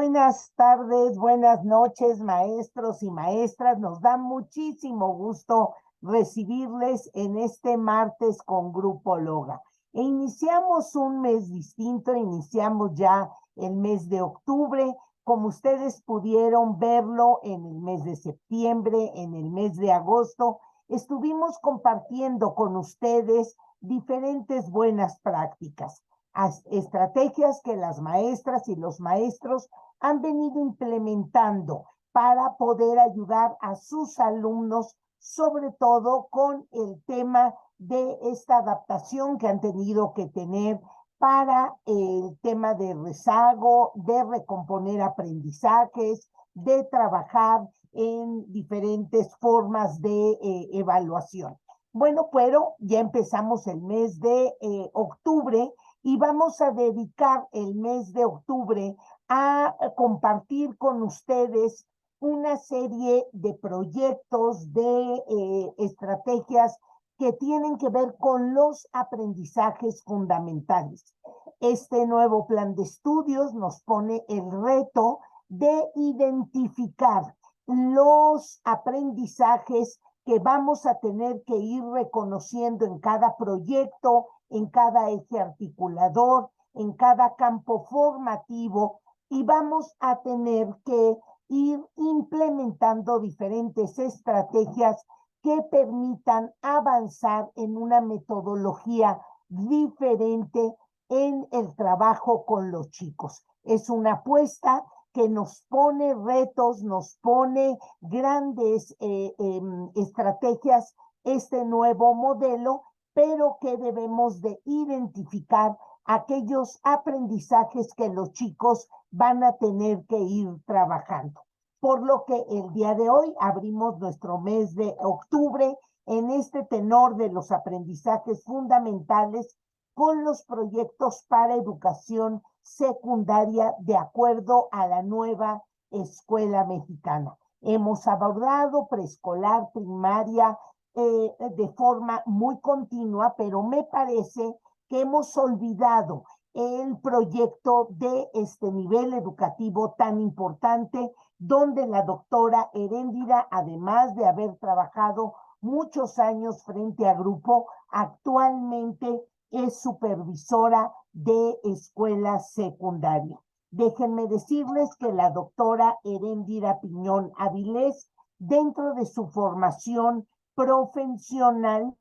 Buenas tardes, buenas noches, maestros y maestras. Nos da muchísimo gusto recibirles en este martes con Grupo Loga. E iniciamos un mes distinto, iniciamos ya el mes de octubre, como ustedes pudieron verlo en el mes de septiembre, en el mes de agosto. Estuvimos compartiendo con ustedes diferentes buenas prácticas, estrategias que las maestras y los maestros han venido implementando para poder ayudar a sus alumnos, sobre todo con el tema de esta adaptación que han tenido que tener para el tema de rezago, de recomponer aprendizajes, de trabajar en diferentes formas de evaluación. Bueno, pero ya empezamos el mes de octubre y vamos a dedicar el mes de octubre a compartir con ustedes una serie de proyectos, de estrategias que tienen que ver con los aprendizajes fundamentales. Este nuevo plan de estudios nos pone el reto de identificar los aprendizajes que vamos a tener que ir reconociendo en cada proyecto, en cada eje articulador, en cada campo formativo, y vamos a tener que ir implementando diferentes estrategias que permitan avanzar en una metodología diferente en el trabajo con los chicos. Es una apuesta que nos pone retos, nos pone grandes estrategias, este nuevo modelo, pero que debemos de identificar aquellos aprendizajes que los chicos van a tener que ir trabajando. Por lo que el día de hoy abrimos nuestro mes de octubre en este tenor de los aprendizajes fundamentales con los proyectos para educación secundaria de acuerdo a la nueva escuela mexicana. Hemos abordado preescolar, primaria, de forma muy continua, pero me parece que hemos olvidado el proyecto de este nivel educativo tan importante, donde la doctora Heréndira, además de haber trabajado muchos años frente a grupo, actualmente es supervisora de escuela secundaria. Déjenme decirles que la doctora Heréndira Piñón Avilés, dentro de su formación profesional,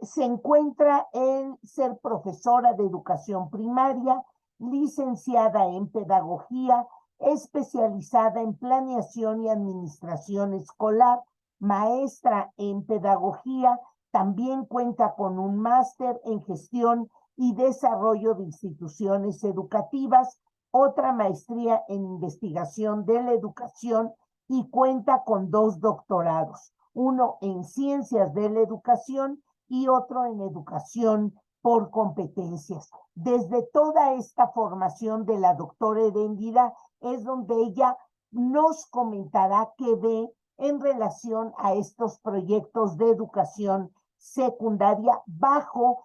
se encuentra en ser profesora de educación primaria, licenciada en pedagogía, especializada en planeación y administración escolar, maestra en pedagogía, también cuenta con un máster en gestión y desarrollo de instituciones educativas, otra maestría en investigación de la educación y cuenta con 2 doctorados, uno en ciencias de la educación y otro en educación por competencias. Desde toda esta formación de la doctora Heréndira es donde ella nos comentará qué ve en relación a estos proyectos de educación secundaria bajo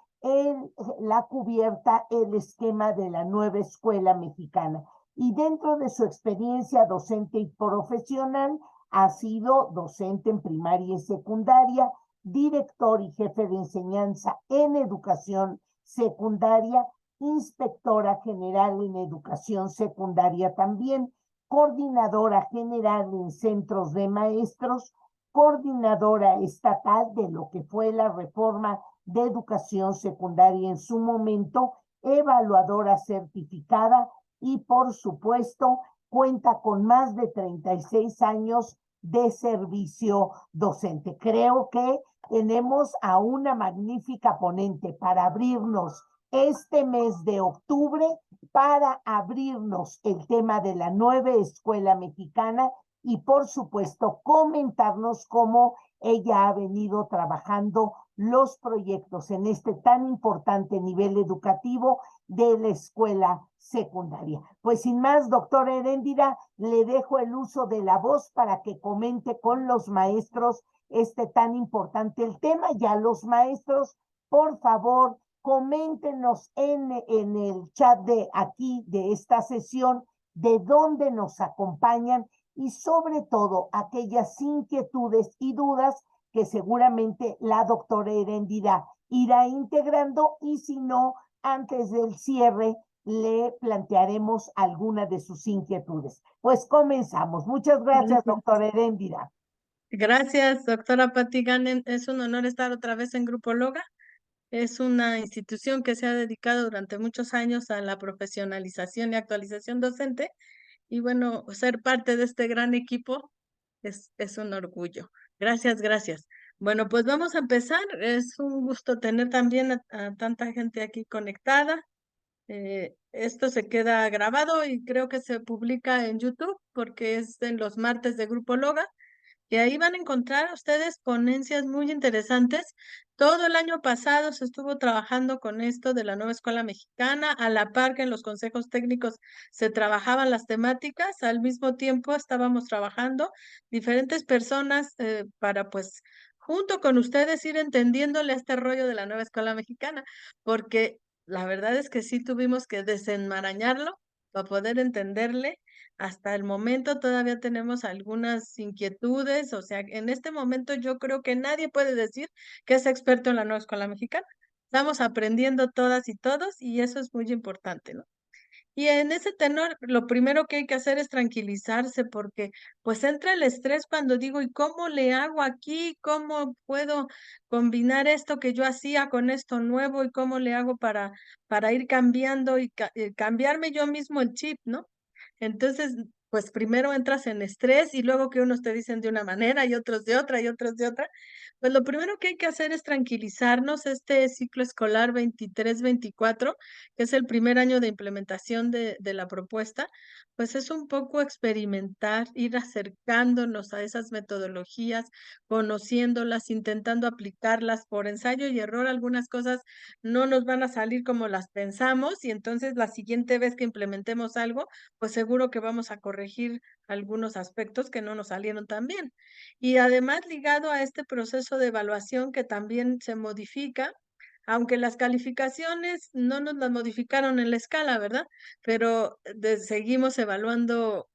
la cubierta, el esquema de la nueva escuela mexicana. Y dentro de su experiencia docente y profesional, ha sido docente en primaria y secundaria, director y jefe de enseñanza en educación secundaria, inspectora general en educación secundaria también, coordinadora general en centros de maestros, coordinadora estatal de lo que fue la reforma de educación secundaria en su momento, evaluadora certificada y, por supuesto, cuenta con más de 36 años de servicio docente. Creo que tenemos a una magnífica ponente para abrirnos este mes de octubre, para abrirnos el tema de la nueva escuela mexicana y, por supuesto, comentarnos cómo ella ha venido trabajando los proyectos en este tan importante nivel educativo de la escuela secundaria. Pues sin más, doctora Heréndira, le dejo el uso de la voz para que comente con los maestros este tan importante el tema. Ya los maestros, por favor, Coméntenos en el chat de aquí, de esta sesión, de dónde nos acompañan y sobre todo aquellas inquietudes y dudas que seguramente la doctora Heréndira irá integrando, y si no, antes del cierre le plantearemos alguna de sus inquietudes. Pues comenzamos. Muchas gracias, doctora Heréndira. Gracias, doctora Patti Ganem. Es un honor estar otra vez en Grupo Loga. Es una institución que se ha dedicado durante muchos años a la profesionalización y actualización docente. Y bueno, ser parte de este gran equipo es un orgullo. Gracias, gracias. Bueno, pues vamos a empezar. Es un gusto tener también a tanta gente aquí conectada. Esto se queda grabado y creo que se publica en YouTube porque es en los martes de Grupo Loga. Y ahí van a encontrar ustedes ponencias muy interesantes. Todo el año pasado se estuvo trabajando con esto de la nueva escuela mexicana, a la par que en los consejos técnicos se trabajaban las temáticas, al mismo tiempo estábamos trabajando diferentes personas para pues junto con ustedes ir entendiéndole a este rollo de la nueva escuela mexicana, porque la verdad es que sí tuvimos que desenmarañarlo para poder entenderle. Hasta el momento todavía tenemos algunas inquietudes, o sea, en este momento yo creo que nadie puede decir que es experto en la nueva escuela mexicana. Estamos aprendiendo todas y todos y eso es muy importante, ¿no? Y en ese tenor, lo primero que hay que hacer es tranquilizarse porque pues entra el estrés cuando digo, ¿y cómo le hago aquí? ¿Cómo puedo combinar esto que yo hacía con esto nuevo? ¿Y cómo le hago para ir cambiando y cambiarme yo mismo el chip, ¿no? Entonces, pues primero entras en estrés y luego que unos te dicen de una manera y otros de otra y otros de otra. Pues lo primero que hay que hacer es tranquilizarnos. Este ciclo escolar 23-24, que es el primer año de implementación de la propuesta, pues es un poco experimentar, ir acercándonos a esas metodologías, conociéndolas, intentando aplicarlas por ensayo y error. Algunas cosas no nos van a salir como las pensamos y entonces la siguiente vez que implementemos algo, pues seguro que vamos a corregir algunos aspectos que no nos salieron tan bien. Y además ligado a este proceso de evaluación que también se modifica, aunque las calificaciones no nos las modificaron en la escala, ¿verdad? Pero seguimos evaluando,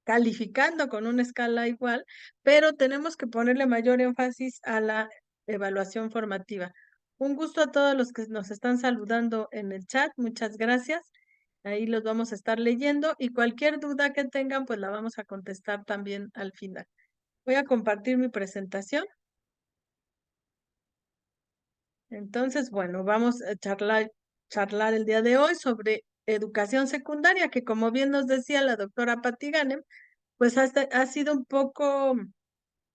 calificando con una escala igual, pero tenemos que ponerle mayor énfasis a la evaluación formativa. Un gusto a todos los que nos están saludando en el chat, muchas gracias. Ahí los vamos a estar leyendo y cualquier duda que tengan, pues la vamos a contestar también al final. Voy a compartir mi presentación. Entonces, bueno, vamos a charlar el día de hoy sobre educación secundaria, que como bien nos decía la doctora Patti Ganem, pues ha sido un poco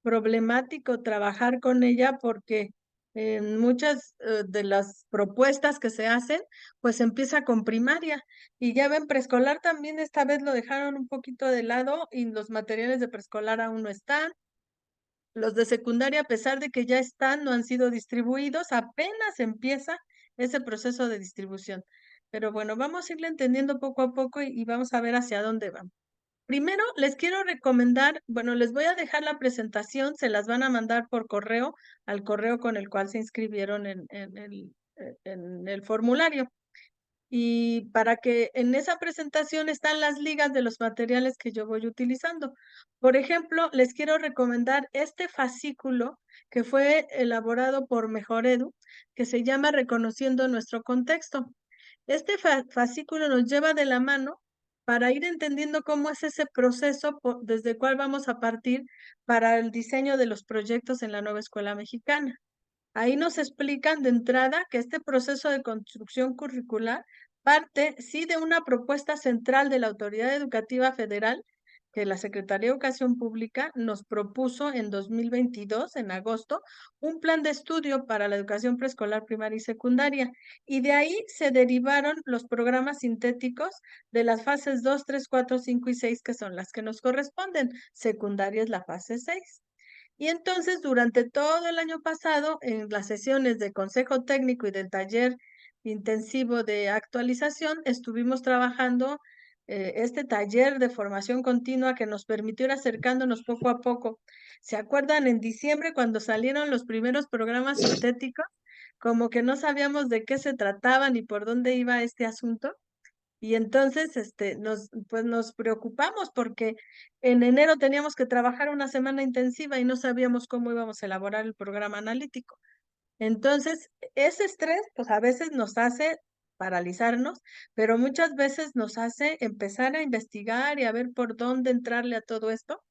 problemático trabajar con ella porque en muchas de las propuestas que se hacen, pues empieza con primaria y ya ven, preescolar también esta vez lo dejaron un poquito de lado y los materiales de preescolar aún no están. Los de secundaria, a pesar de que ya están, no han sido distribuidos, apenas empieza ese proceso de distribución. Pero bueno, vamos a irle entendiendo poco a poco y vamos a ver hacia dónde vamos. Primero, les quiero recomendar, bueno, les voy a dejar la presentación, se las van a mandar por correo, al correo con el cual se inscribieron en el formulario. Y para que en esa presentación están las ligas de los materiales que yo voy utilizando. Por ejemplo, les quiero recomendar este fascículo que fue elaborado por Mejoredu, que se llama Reconociendo nuestro contexto. Este fascículo nos lleva de la mano para ir entendiendo cómo es ese proceso desde el cual vamos a partir para el diseño de los proyectos en la nueva escuela mexicana. Ahí nos explican de entrada que este proceso de construcción curricular parte, sí, de una propuesta central de la Autoridad Educativa Federal que la Secretaría de Educación Pública nos propuso en 2022, en agosto, un plan de estudio para la educación preescolar, primaria y secundaria. Y de ahí se derivaron los programas sintéticos de las fases 2, 3, 4, 5 y 6, que son las que nos corresponden. Secundaria es la fase 6. Y entonces, durante todo el año pasado, en las sesiones de consejo técnico y del taller intensivo de actualización, estuvimos trabajando este taller de formación continua que nos permitió ir acercándonos poco a poco. ¿Se acuerdan en diciembre cuando salieron los primeros programas sintéticos? como que no sabíamos de qué se trataba ni por dónde iba este asunto. Y entonces, pues nos preocupamos porque en enero teníamos que trabajar una semana intensiva y no sabíamos cómo íbamos a elaborar el programa analítico. Entonces, ese estrés, pues a veces nos hace paralizarnos, pero muchas veces nos hace empezar a investigar y a ver por dónde entrarle a todo esto.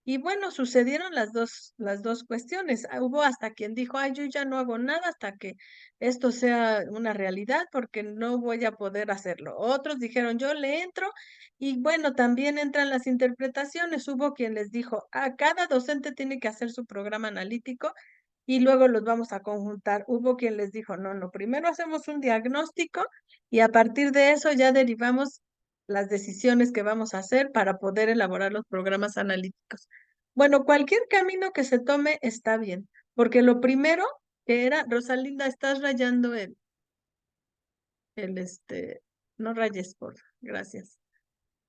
Y bueno, sucedieron las dos cuestiones. Hubo hasta quien dijo, ay, yo ya no hago nada hasta que esto sea una realidad porque no voy a poder hacerlo. Otros dijeron, yo le entro. Y bueno, también entran las interpretaciones. Hubo quien les dijo, a cada docente tiene que hacer su programa analítico y luego los vamos a conjuntar. Hubo quien les dijo, no, no, primero hacemos un diagnóstico y a partir de eso ya derivamos las decisiones que vamos a hacer para poder elaborar los programas analíticos. Bueno, cualquier camino que se tome está bien, porque lo primero que era, Rosalinda, estás rayando el, no rayes, por, gracias,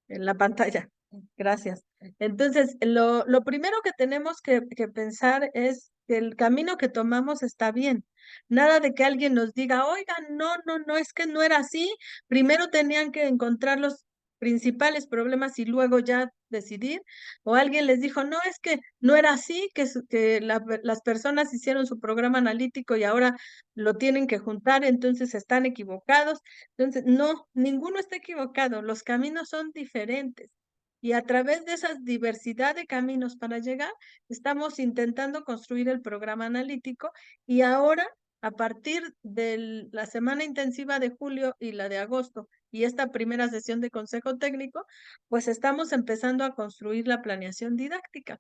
en la pantalla. Gracias. Entonces, lo primero que tenemos que pensar es que el camino que tomamos está bien. Nada de que alguien nos diga, oigan, no, no, no, es que no era así. Primero tenían que encontrar los principales problemas y luego ya decidir. O alguien les dijo, no, es que no era así, que las personas hicieron su programa analítico y ahora lo tienen que juntar, entonces están equivocados. Entonces, no, ninguno está equivocado. Los caminos son diferentes. Y a través de esa diversidad de caminos para llegar, estamos intentando construir el programa analítico y ahora, a partir de la semana intensiva de julio y la de agosto y esta primera sesión de consejo técnico, pues estamos empezando a construir la planeación didáctica.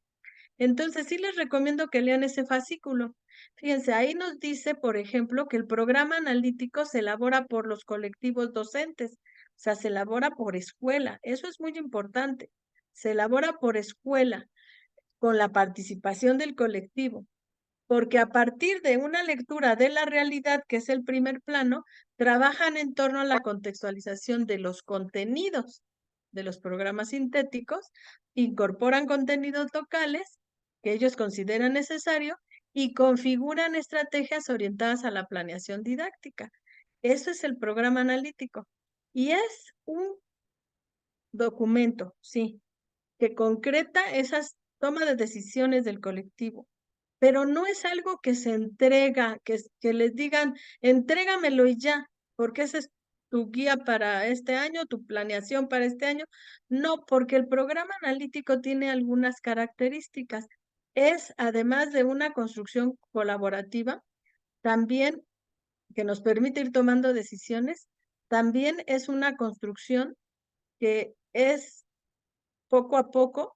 Entonces, sí les recomiendo que lean ese fascículo. Fíjense, ahí nos dice, por ejemplo, que el programa analítico se elabora por los colectivos docentes, o sea, se elabora por escuela. Eso es muy importante. Se elabora por escuela con la participación del colectivo, porque a partir de una lectura de la realidad, que es el primer plano, trabajan en torno a la contextualización de los contenidos de los programas sintéticos, incorporan contenidos locales que ellos consideran necesario y configuran estrategias orientadas a la planeación didáctica. Eso es el programa analítico. Y es un documento, sí, que concreta esas tomas de decisiones del colectivo, pero no es algo que se entrega, que les digan, entrégamelo y ya, porque ese es tu guía para este año, tu planeación para este año. No, porque el programa analítico tiene algunas características. Es, además de una construcción colaborativa, también que nos permite ir tomando decisiones, también es una construcción que es poco a poco,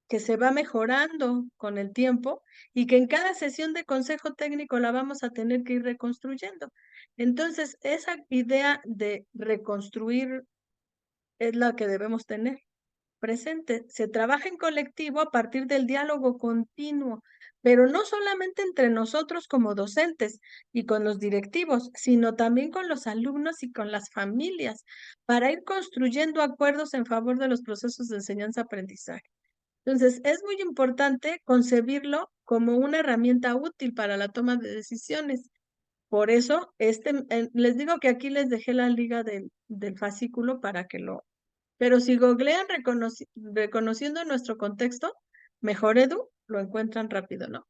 que se va mejorando con el tiempo y que en cada sesión de consejo técnico la vamos a tener que ir reconstruyendo. Entonces, esa idea de reconstruir es la que debemos tener presente. Se trabaja en colectivo a partir del diálogo continuo, pero no solamente entre nosotros como docentes y con los directivos, sino también con los alumnos y con las familias, para ir construyendo acuerdos en favor de los procesos de enseñanza-aprendizaje. Entonces, es muy importante concebirlo como una herramienta útil para la toma de decisiones. Por eso, les digo que aquí les dejé la liga del fascículo para que lo... Pero si googlean reconociendo nuestro contexto, mejor Edu, lo encuentran rápido, ¿no?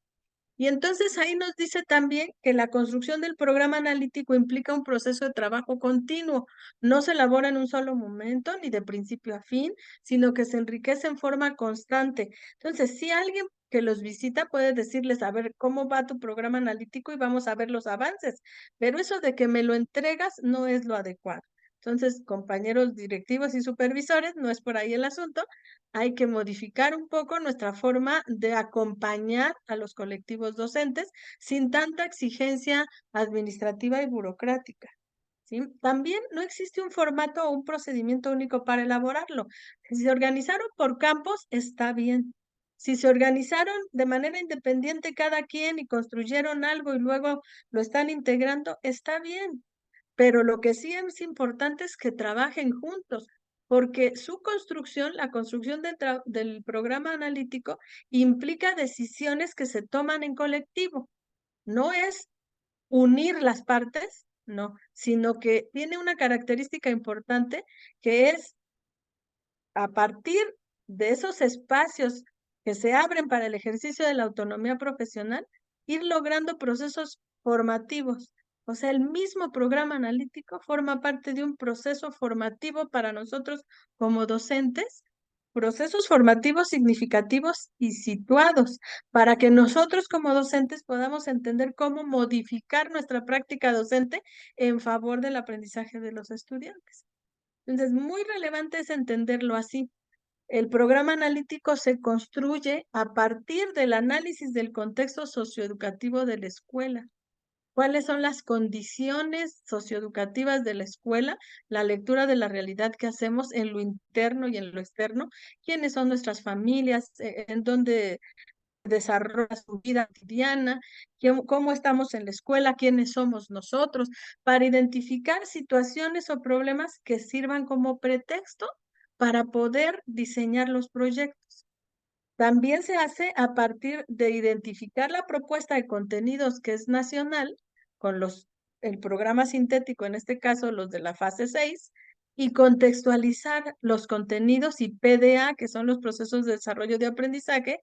Y entonces ahí nos dice también que la construcción del programa analítico implica un proceso de trabajo continuo. No se elabora en un solo momento ni de principio a fin, sino que se enriquece en forma constante. Entonces, si alguien que los visita puede decirles, a ver, ¿cómo va tu programa analítico? Y vamos a ver los avances. Pero eso de que me lo entregas no es lo adecuado. Entonces, compañeros directivos y supervisores, no es por ahí el asunto, hay que modificar un poco nuestra forma de acompañar a los colectivos docentes sin tanta exigencia administrativa y burocrática. ¿Sí? También no existe un formato o un procedimiento único para elaborarlo. Si se organizaron por campos, está bien. Si se organizaron de manera independiente cada quien y construyeron algo y luego lo están integrando, está bien. Pero lo que sí es importante es que trabajen juntos, porque su construcción, la construcción del programa analítico, implica decisiones que se toman en colectivo. No es unir las partes, no, sino que tiene una característica importante que es a partir de esos espacios que se abren para el ejercicio de la autonomía profesional, ir logrando procesos formativos. O sea, el mismo programa analítico forma parte de un proceso formativo para nosotros como docentes, procesos formativos significativos y situados, para que nosotros como docentes podamos entender cómo modificar nuestra práctica docente en favor del aprendizaje de los estudiantes. Entonces, muy relevante es entenderlo así. El programa analítico se construye a partir del análisis del contexto socioeducativo de la escuela. ¿Cuáles son las condiciones socioeducativas de la escuela? La lectura de la realidad que hacemos en lo interno y en lo externo. ¿Quiénes son nuestras familias? ¿En dónde desarrolla su vida cotidiana? ¿Cómo estamos en la escuela? ¿Quiénes somos nosotros? Para identificar situaciones o problemas que sirvan como pretexto para poder diseñar los proyectos. También se hace a partir de identificar la propuesta de contenidos que es nacional, con el programa sintético, en este caso los de la fase 6, y contextualizar los contenidos y PDA, que son los procesos de desarrollo de aprendizaje,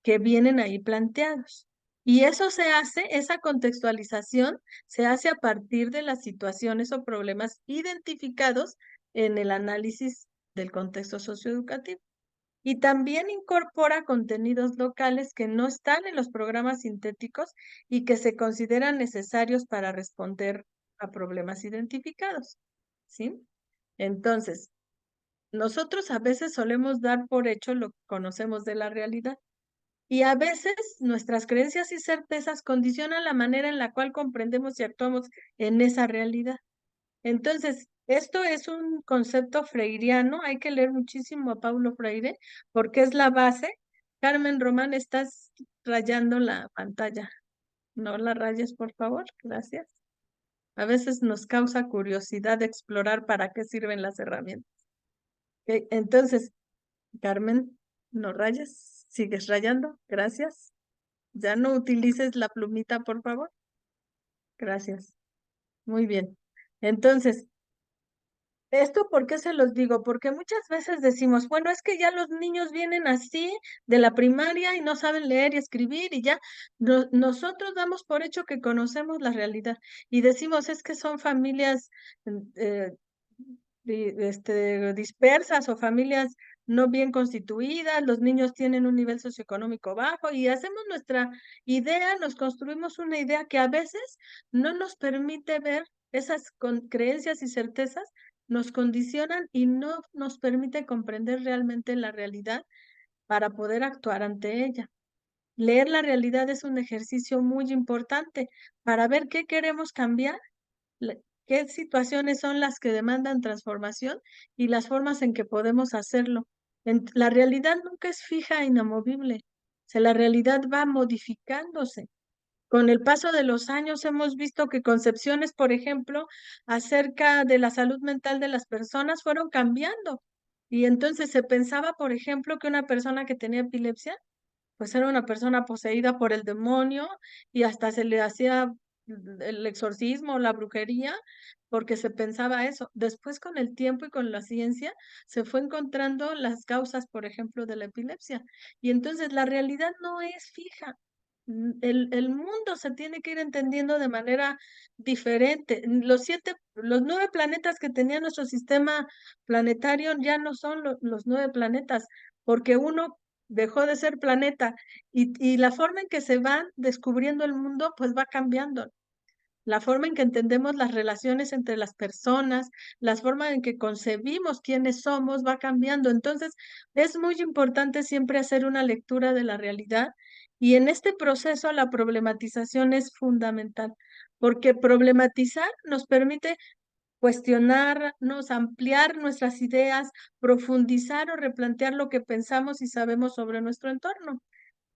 que vienen ahí planteados. Y eso se hace, esa contextualización se hace a partir de las situaciones o problemas identificados en el análisis del contexto socioeducativo. Y también incorpora contenidos locales que no están en los programas sintéticos y que se consideran necesarios para responder a problemas identificados. ¿Sí? Entonces, nosotros a veces solemos dar por hecho lo que conocemos de la realidad. Y a veces nuestras creencias y certezas condicionan la manera en la cual comprendemos y actuamos en esa realidad. Entonces, esto es un concepto freiriano, hay que leer muchísimo a Paulo Freire porque es la base. Carmen Román, estás rayando la pantalla. No la rayes, por favor, gracias. A veces nos causa curiosidad explorar para qué sirven las herramientas. Entonces, Carmen, no rayes, sigues rayando, gracias. Ya no utilices la plumita, por favor. Gracias. Muy bien. Entonces, ¿esto por qué se los digo? Porque muchas veces decimos, bueno, es que ya los niños vienen así de la primaria y no saben leer y escribir y ya nosotros damos por hecho que conocemos la realidad y decimos, es que son familias eh, dispersas o familias no bien constituidas, los niños tienen un nivel socioeconómico bajo y hacemos nuestra idea, nos construimos una idea que a veces no nos permite ver esas creencias y certezas, nos condicionan y no nos permite comprender realmente la realidad para poder actuar ante ella. Leer la realidad es un ejercicio muy importante para ver qué queremos cambiar, qué situaciones son las que demandan transformación y las formas en que podemos hacerlo. La realidad nunca es fija e inamovible. O sea, la realidad va modificándose. Con el paso de los años hemos visto que concepciones, por ejemplo, acerca de la salud mental de las personas fueron cambiando. Y entonces se pensaba, por ejemplo, que una persona que tenía epilepsia pues era una persona poseída por el demonio y hasta se le hacía el exorcismo, la brujería, porque se pensaba eso. Después, con el tiempo y con la ciencia, se fue encontrando las causas, por ejemplo, de la epilepsia. Y entonces la realidad no es fija. El mundo se tiene que ir entendiendo de manera diferente. Los 9 planetas que tenía nuestro sistema planetario ya no son los 9 planetas, porque uno dejó de ser planeta y la forma en que se va descubriendo el mundo pues va cambiando. La forma en que entendemos las relaciones entre las personas, la forma en que concebimos quiénes somos va cambiando. Entonces, es muy importante siempre hacer una lectura de la realidad y en este proceso la problematización es fundamental, porque problematizar nos permite cuestionarnos, ampliar nuestras ideas, profundizar o replantear lo que pensamos y sabemos sobre nuestro entorno.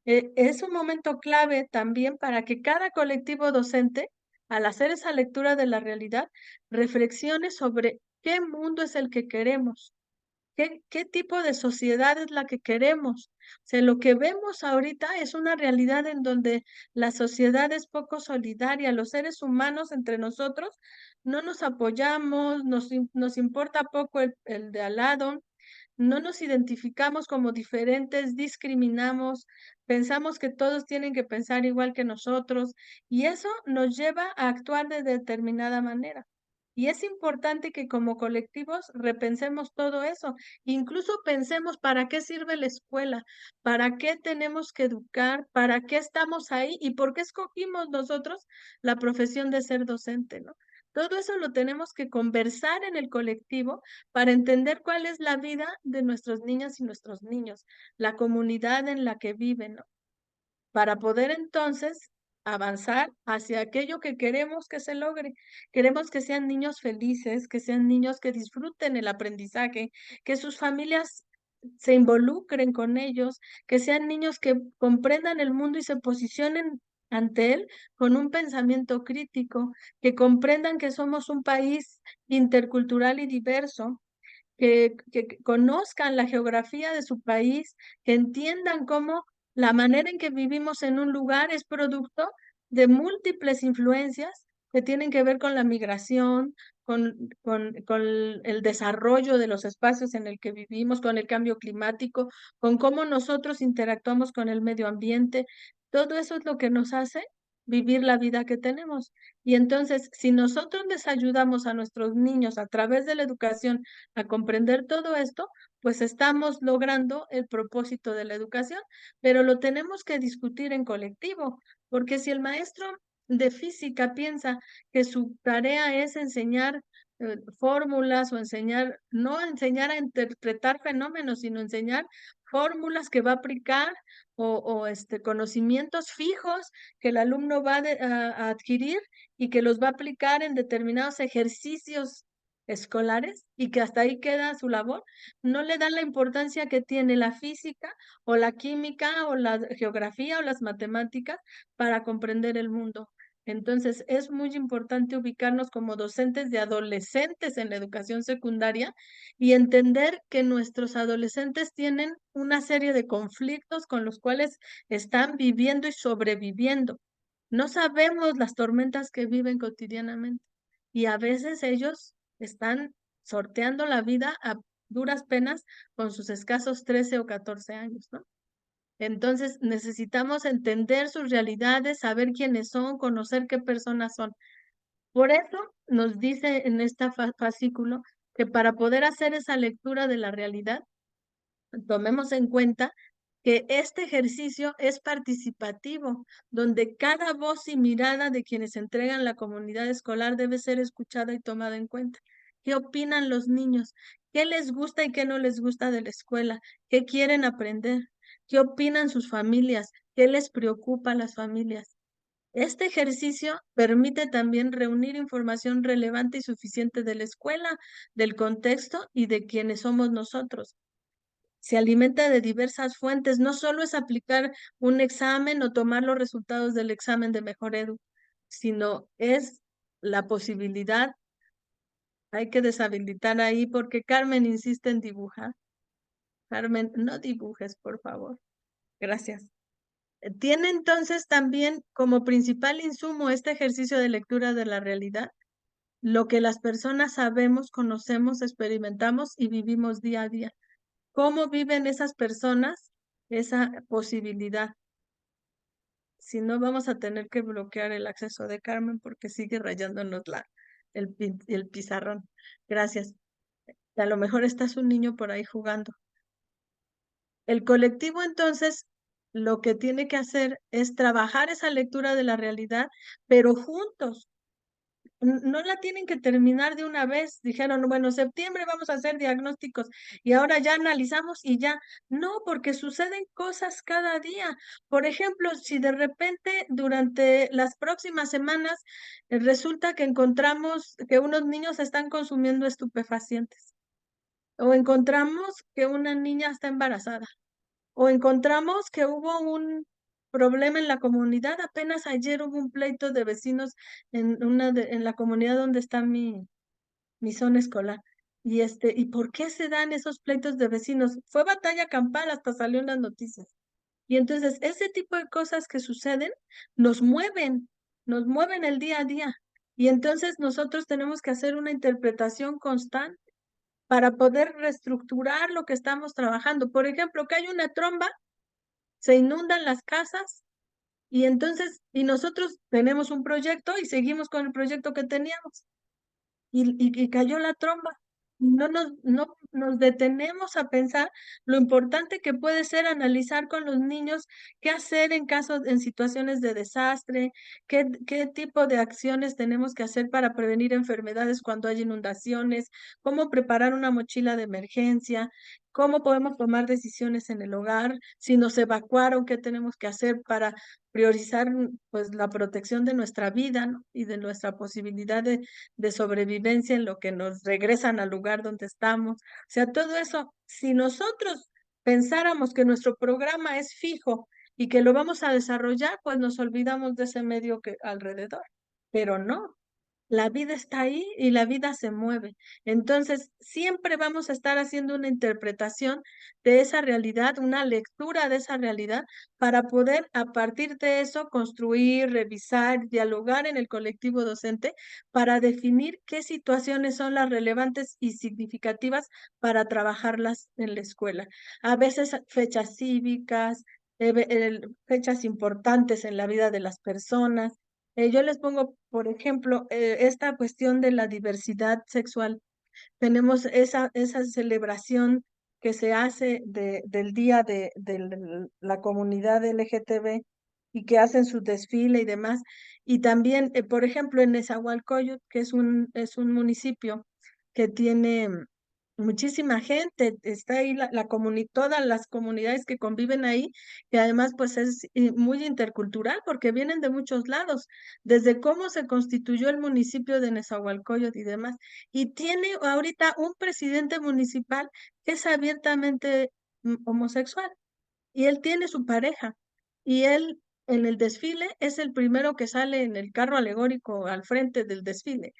Es un momento clave también para que cada colectivo docente, al hacer esa lectura de la realidad, reflexione sobre qué mundo es el que queremos, ¿Qué tipo de sociedad es la que queremos? O sea, lo que vemos ahorita es una realidad en donde la sociedad es poco solidaria, los seres humanos entre nosotros no nos apoyamos, nos importa poco el de al lado, no nos identificamos como diferentes, discriminamos, pensamos que todos tienen que pensar igual que nosotros y eso nos lleva a actuar de determinada manera. Y es importante que como colectivos repensemos todo eso, incluso pensemos para qué sirve la escuela, para qué tenemos que educar, para qué estamos ahí y por qué escogimos nosotros la profesión de ser docente, ¿no? Todo eso lo tenemos que conversar en el colectivo para entender cuál es la vida de nuestros niñas y nuestros niños, la comunidad en la que viven, ¿no? Para poder entonces avanzar hacia aquello que queremos que se logre. Queremos que sean niños felices, que sean niños que disfruten el aprendizaje, que sus familias se involucren con ellos, que sean niños que comprendan el mundo y se posicionen ante él con un pensamiento crítico, que comprendan que somos un país intercultural y diverso, que conozcan la geografía de su país, que entiendan cómo la manera en que vivimos en un lugar es producto de múltiples influencias que tienen que ver con la migración, con el desarrollo de los espacios en el que vivimos, con el cambio climático, con cómo nosotros interactuamos con el medio ambiente. Todo eso es lo que nos hace vivir la vida que tenemos. Y entonces, si nosotros les ayudamos a nuestros niños a través de la educación a comprender todo esto, pues estamos logrando el propósito de la educación, pero lo tenemos que discutir en colectivo, porque si el maestro de física piensa que su tarea es enseñar fórmulas o enseñar, no enseñar a interpretar fenómenos, sino enseñar fórmulas que va a aplicar o conocimientos fijos que el alumno va a adquirir y que los va a aplicar en determinados ejercicios escolares y que hasta ahí queda su labor, no le dan la importancia que tiene la física o la química o la geografía o las matemáticas para comprender el mundo. Entonces, es muy importante ubicarnos como docentes de adolescentes en la educación secundaria y entender que nuestros adolescentes tienen una serie de conflictos con los cuales están viviendo y sobreviviendo. No sabemos las tormentas que viven cotidianamente y a veces ellos están sorteando la vida a duras penas con sus escasos 13 o 14 años, ¿no? Entonces necesitamos entender sus realidades, saber quiénes son, conocer qué personas son. Por eso nos dice en este fascículo que para poder hacer esa lectura de la realidad, tomemos en cuenta que este ejercicio es participativo, donde cada voz y mirada de quienes entregan la comunidad escolar debe ser escuchada y tomada en cuenta. ¿Qué opinan los niños? ¿Qué les gusta y qué no les gusta de la escuela? ¿Qué quieren aprender? ¿Qué opinan sus familias? ¿Qué les preocupa a las familias? Este ejercicio permite también reunir información relevante y suficiente de la escuela, del contexto y de quienes somos nosotros. Se alimenta de diversas fuentes, no solo es aplicar un examen o tomar los resultados del examen de Mejor Edu, sino es la posibilidad, hay que deshabilitar ahí porque Carmen insiste en dibujar. Carmen, no dibujes, por favor. Gracias. Tiene entonces también como principal insumo este ejercicio de lectura de la realidad, lo que las personas sabemos, conocemos, experimentamos y vivimos día a día. ¿Cómo viven esas personas esa posibilidad? Si no, vamos a tener que bloquear el acceso de Carmen porque sigue rayándonos el pizarrón. Gracias. A lo mejor está su niño por ahí jugando. El colectivo entonces lo que tiene que hacer es trabajar esa lectura de la realidad, pero juntos. No la tienen que terminar de una vez. Dijeron, bueno, septiembre vamos a hacer diagnósticos y ahora ya analizamos y ya. No, porque suceden cosas cada día. Por ejemplo, si de repente durante las próximas semanas resulta que encontramos que unos niños están consumiendo estupefacientes o encontramos que una niña está embarazada o encontramos que hubo un problema en la comunidad. Apenas ayer hubo un pleito de vecinos en la comunidad donde está mi zona escolar. ¿Y por qué se dan esos pleitos de vecinos? Fue batalla campal, hasta salió en las noticias. Y entonces ese tipo de cosas que suceden nos mueven el día a día. Y entonces nosotros tenemos que hacer una interpretación constante para poder reestructurar lo que estamos trabajando. Por ejemplo, que hay una tromba, se inundan las casas y entonces, y nosotros tenemos un proyecto y seguimos con el proyecto que teníamos y cayó la tromba. No nos detenemos a pensar lo importante que puede ser analizar con los niños qué hacer en situaciones de desastre, qué tipo de acciones tenemos que hacer para prevenir enfermedades cuando hay inundaciones, cómo preparar una mochila de emergencia, cómo podemos tomar decisiones en el hogar, si nos evacuaron, qué tenemos que hacer para priorizar pues la protección de nuestra vida, ¿no? Y de nuestra posibilidad de sobrevivencia en lo que nos regresan al lugar donde estamos. O sea, todo eso, si nosotros pensáramos que nuestro programa es fijo y que lo vamos a desarrollar, pues nos olvidamos de ese medio que alrededor. Pero no, la vida está ahí y la vida se mueve. Entonces, siempre vamos a estar haciendo una interpretación de esa realidad, una lectura de esa realidad, para poder a partir de eso construir, revisar, dialogar en el colectivo docente para definir qué situaciones son las relevantes y significativas para trabajarlas en la escuela. A veces fechas cívicas, fechas importantes en la vida de las personas. Yo les pongo, por ejemplo, esta cuestión de la diversidad sexual. Tenemos esa celebración que se hace del día de la comunidad LGTB y que hacen su desfile y demás. Y también, por ejemplo, en Nezahualcóyotl, que es un municipio que tiene muchísima gente, está ahí todas las comunidades que conviven ahí, y además pues es muy intercultural porque vienen de muchos lados, desde cómo se constituyó el municipio de Nezahualcóyotl y demás. Y tiene ahorita un presidente municipal que es abiertamente homosexual y él tiene su pareja y él en el desfile es el primero que sale en el carro alegórico al frente del desfile.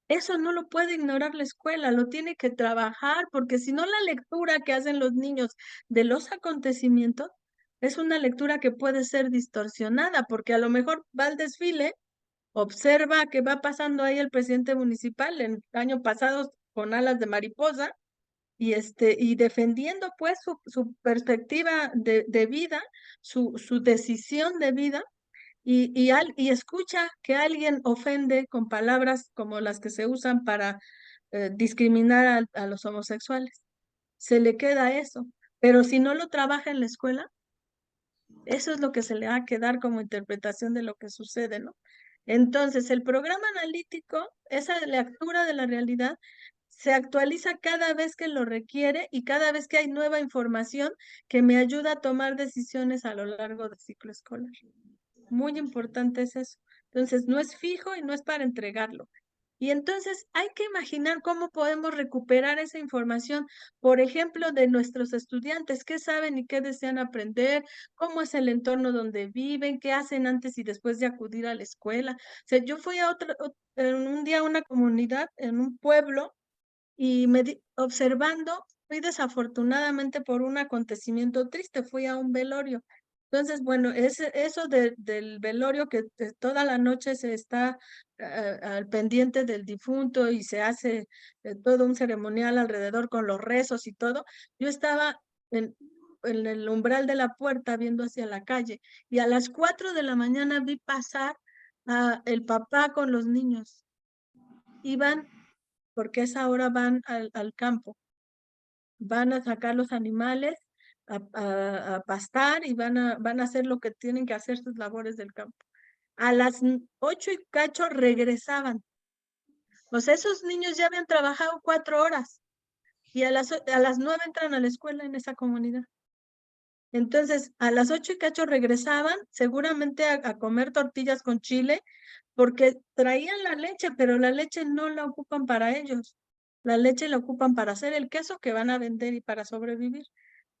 Eso no lo puede ignorar la escuela, lo tiene que trabajar, porque si no la lectura que hacen los niños de los acontecimientos es una lectura que puede ser distorsionada, porque a lo mejor va al desfile, observa que va pasando ahí el presidente municipal el año pasado con alas de mariposa y defendiendo pues su perspectiva de vida, su decisión de vida y escucha que alguien ofende con palabras como las que se usan para discriminar a los homosexuales. Se le queda eso. Pero si no lo trabaja en la escuela, eso es lo que se le va a quedar como interpretación de lo que sucede, ¿no? Entonces, el programa analítico, esa lectura de la realidad, se actualiza cada vez que lo requiere y cada vez que hay nueva información que me ayuda a tomar decisiones a lo largo del ciclo escolar. Muy importante es eso. Entonces, no es fijo y no es para entregarlo. Y entonces hay que imaginar cómo podemos recuperar esa información, por ejemplo, de nuestros estudiantes, qué saben y qué desean aprender, cómo es el entorno donde viven, qué hacen antes y después de acudir a la escuela. O sea, yo fui un día a una comunidad en un pueblo y observando, fui desafortunadamente por un acontecimiento triste, fui a un velorio. Entonces, bueno, eso del velorio que toda la noche se está al pendiente del difunto y se hace todo un ceremonial alrededor con los rezos y todo. Yo estaba en el umbral de la puerta viendo hacia la calle y a las 4 de la mañana vi pasar a el papá con los niños. Iban porque a esa hora van al campo, van a sacar los animales a pastar y van a hacer lo que tienen que hacer sus labores del campo. A las 8 y cacho regresaban. O sea, esos niños ya habían trabajado 4 horas y a las 9 entran a la escuela en esa comunidad. Entonces, a las 8 y cacho regresaban, seguramente a comer tortillas con chile, porque traían la leche, pero la leche no la ocupan para ellos. La leche la ocupan para hacer el queso que van a vender y para sobrevivir.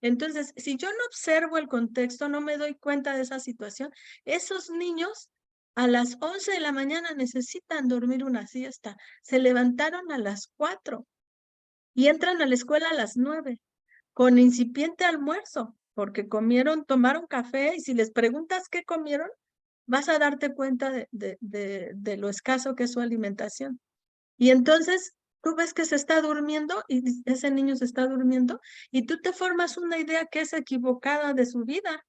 Entonces, si yo no observo el contexto, no me doy cuenta de esa situación, esos niños a las 11 de la mañana necesitan dormir una siesta. Se levantaron a las 4 y entran a la escuela a las 9 con incipiente almuerzo, porque tomaron café, y si les preguntas qué comieron, vas a darte cuenta de lo escaso que es su alimentación. Y entonces tú ves que se está durmiendo y ese niño se está durmiendo y tú te formas una idea que es equivocada de su vida,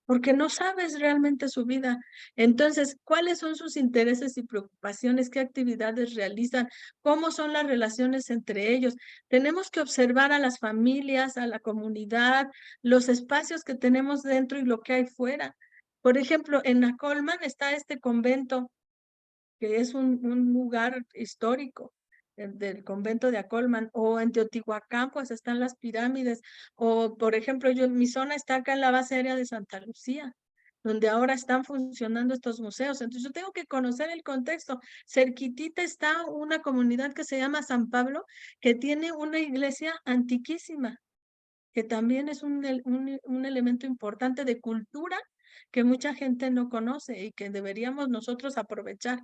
porque no sabes realmente su vida. Entonces, ¿cuáles son sus intereses y preocupaciones? ¿Qué actividades realizan? ¿Cómo son las relaciones entre ellos? Tenemos que observar a las familias, a la comunidad, los espacios que tenemos dentro y lo que hay fuera. Por ejemplo, en Acolman está este convento, que es un lugar histórico, del convento de Acolman, o en Teotihuacán, pues están las pirámides, o por ejemplo, mi zona está acá en la base aérea de Santa Lucía, donde ahora están funcionando estos museos. Entonces yo tengo que conocer el contexto. Cerquitita está una comunidad que se llama San Pablo, que tiene una iglesia antiquísima, que también es un elemento importante de cultura que mucha gente no conoce y que deberíamos nosotros aprovechar.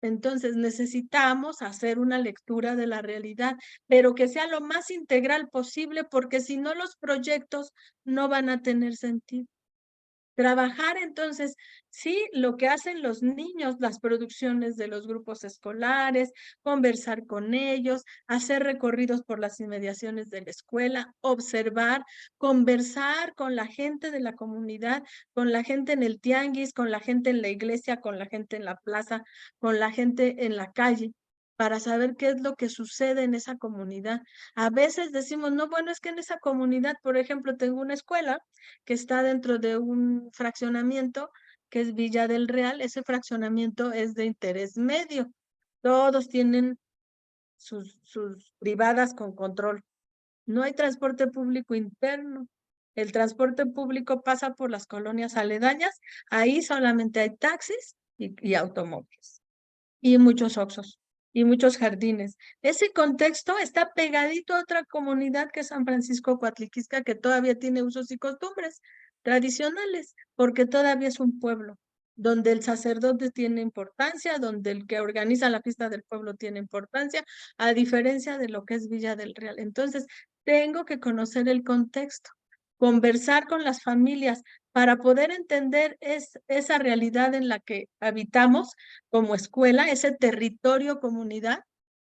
Entonces necesitamos hacer una lectura de la realidad, pero que sea lo más integral posible, porque si no los proyectos no van a tener sentido. Trabajar entonces, sí, lo que hacen los niños, las producciones de los grupos escolares, conversar con ellos, hacer recorridos por las inmediaciones de la escuela, observar, conversar con la gente de la comunidad, con la gente en el tianguis, con la gente en la iglesia, con la gente en la plaza, con la gente en la calle, para saber qué es lo que sucede en esa comunidad. A veces decimos, no, bueno, es que en esa comunidad, por ejemplo, tengo una escuela que está dentro de un fraccionamiento que es Villa del Real. Ese fraccionamiento es de interés medio. Todos tienen sus privadas con control. No hay transporte público interno. El transporte público pasa por las colonias aledañas. Ahí solamente hay taxis y automóviles. Y muchos oxos y muchos jardines. Ese contexto está pegadito a otra comunidad que es San Francisco Coatliquisca, que todavía tiene usos y costumbres tradicionales, porque todavía es un pueblo donde el sacerdote tiene importancia, donde el que organiza la fiesta del pueblo tiene importancia, a diferencia de lo que es Villa del Real. Entonces, tengo que conocer el contexto, conversar con las familias para poder entender esa realidad en la que habitamos como escuela, ese territorio comunidad,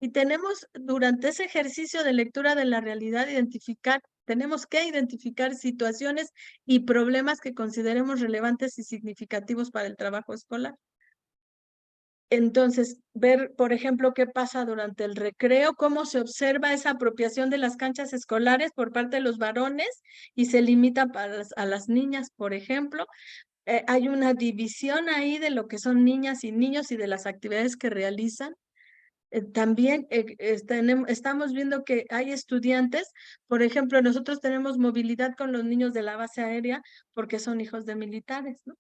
y tenemos durante ese ejercicio de lectura de la realidad tenemos que identificar situaciones y problemas que consideremos relevantes y significativos para el trabajo escolar. Entonces, ver, por ejemplo, qué pasa durante el recreo, cómo se observa esa apropiación de las canchas escolares por parte de los varones y se limita a las niñas, por ejemplo. Hay una división ahí de lo que son niñas y niños y de las actividades que realizan. También estamos viendo que hay estudiantes, por ejemplo, nosotros tenemos movilidad con los niños de la base aérea porque son hijos de militares, ¿no?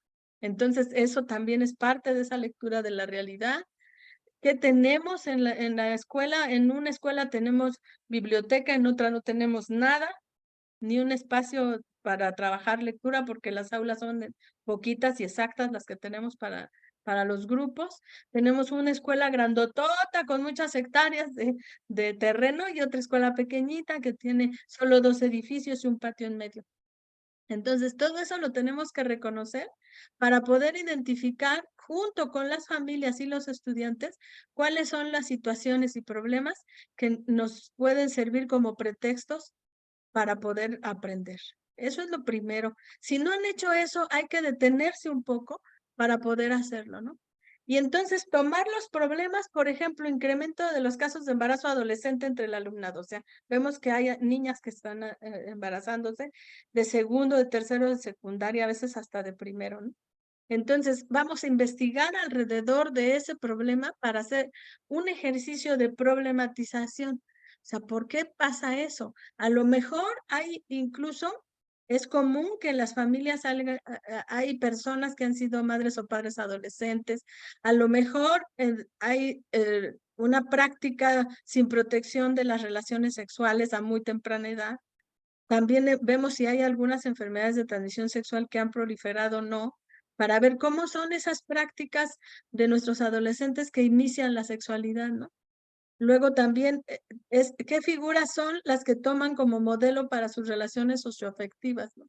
Entonces, eso también es parte de esa lectura de la realidad. ¿Qué tenemos en la escuela? En una escuela tenemos biblioteca, en otra no tenemos nada, ni un espacio para trabajar lectura, porque las aulas son poquitas y exactas las que tenemos para los grupos. Tenemos una escuela grandotota con muchas hectáreas de terreno y otra escuela pequeñita que tiene solo 2 edificios y un patio en medio. Entonces, todo eso lo tenemos que reconocer para poder identificar junto con las familias y los estudiantes cuáles son las situaciones y problemas que nos pueden servir como pretextos para poder aprender. Eso es lo primero. Si no han hecho eso, hay que detenerse un poco para poder hacerlo, ¿no? Y entonces tomar los problemas, por ejemplo, incremento de los casos de embarazo adolescente entre el alumnado. O sea, vemos que hay niñas que están embarazándose de segundo, de tercero, de secundaria, a veces hasta de primero, ¿no? Entonces, vamos a investigar alrededor de ese problema para hacer un ejercicio de problematización. O sea, ¿por qué pasa eso? A lo mejor es común que en las familias hay personas que han sido madres o padres adolescentes. A lo mejor hay una práctica sin protección de las relaciones sexuales a muy temprana edad. También vemos si hay algunas enfermedades de transmisión sexual que han proliferado o no, para ver cómo son esas prácticas de nuestros adolescentes que inician la sexualidad, ¿no? Luego también, ¿qué figuras son las que toman como modelo para sus relaciones socioafectivas, ¿no?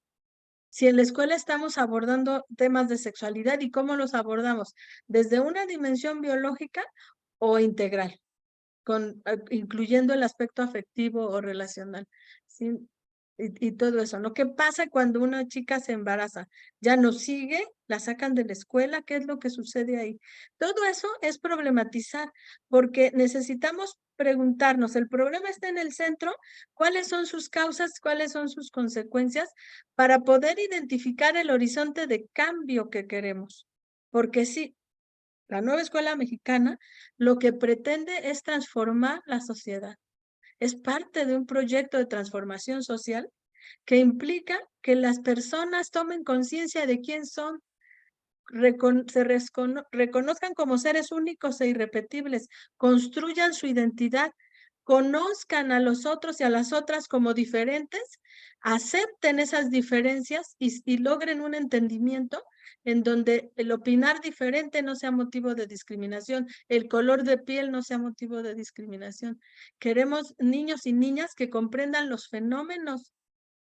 Si en la escuela estamos abordando temas de sexualidad y cómo los abordamos, desde una dimensión biológica o integral, incluyendo el aspecto afectivo o relacional, ¿sí? Y todo eso, ¿no? ¿Qué pasa cuando una chica se embaraza? ¿Ya no sigue? ¿La sacan de la escuela? ¿Qué es lo que sucede ahí? Todo eso es problematizar, porque necesitamos preguntarnos, ¿el problema está en el centro? ¿Cuáles son sus causas? ¿Cuáles son sus consecuencias? Para poder identificar el horizonte de cambio que queremos. Porque sí, la nueva escuela mexicana lo que pretende es transformar la sociedad. Es parte de un proyecto de transformación social que implica que las personas tomen conciencia de quién son, reconozcan como seres únicos e irrepetibles, construyan su identidad, conozcan a los otros y a las otras como diferentes, acepten esas diferencias y logren un entendimiento en donde el opinar diferente no sea motivo de discriminación, el color de piel no sea motivo de discriminación. Queremos niños y niñas que comprendan los fenómenos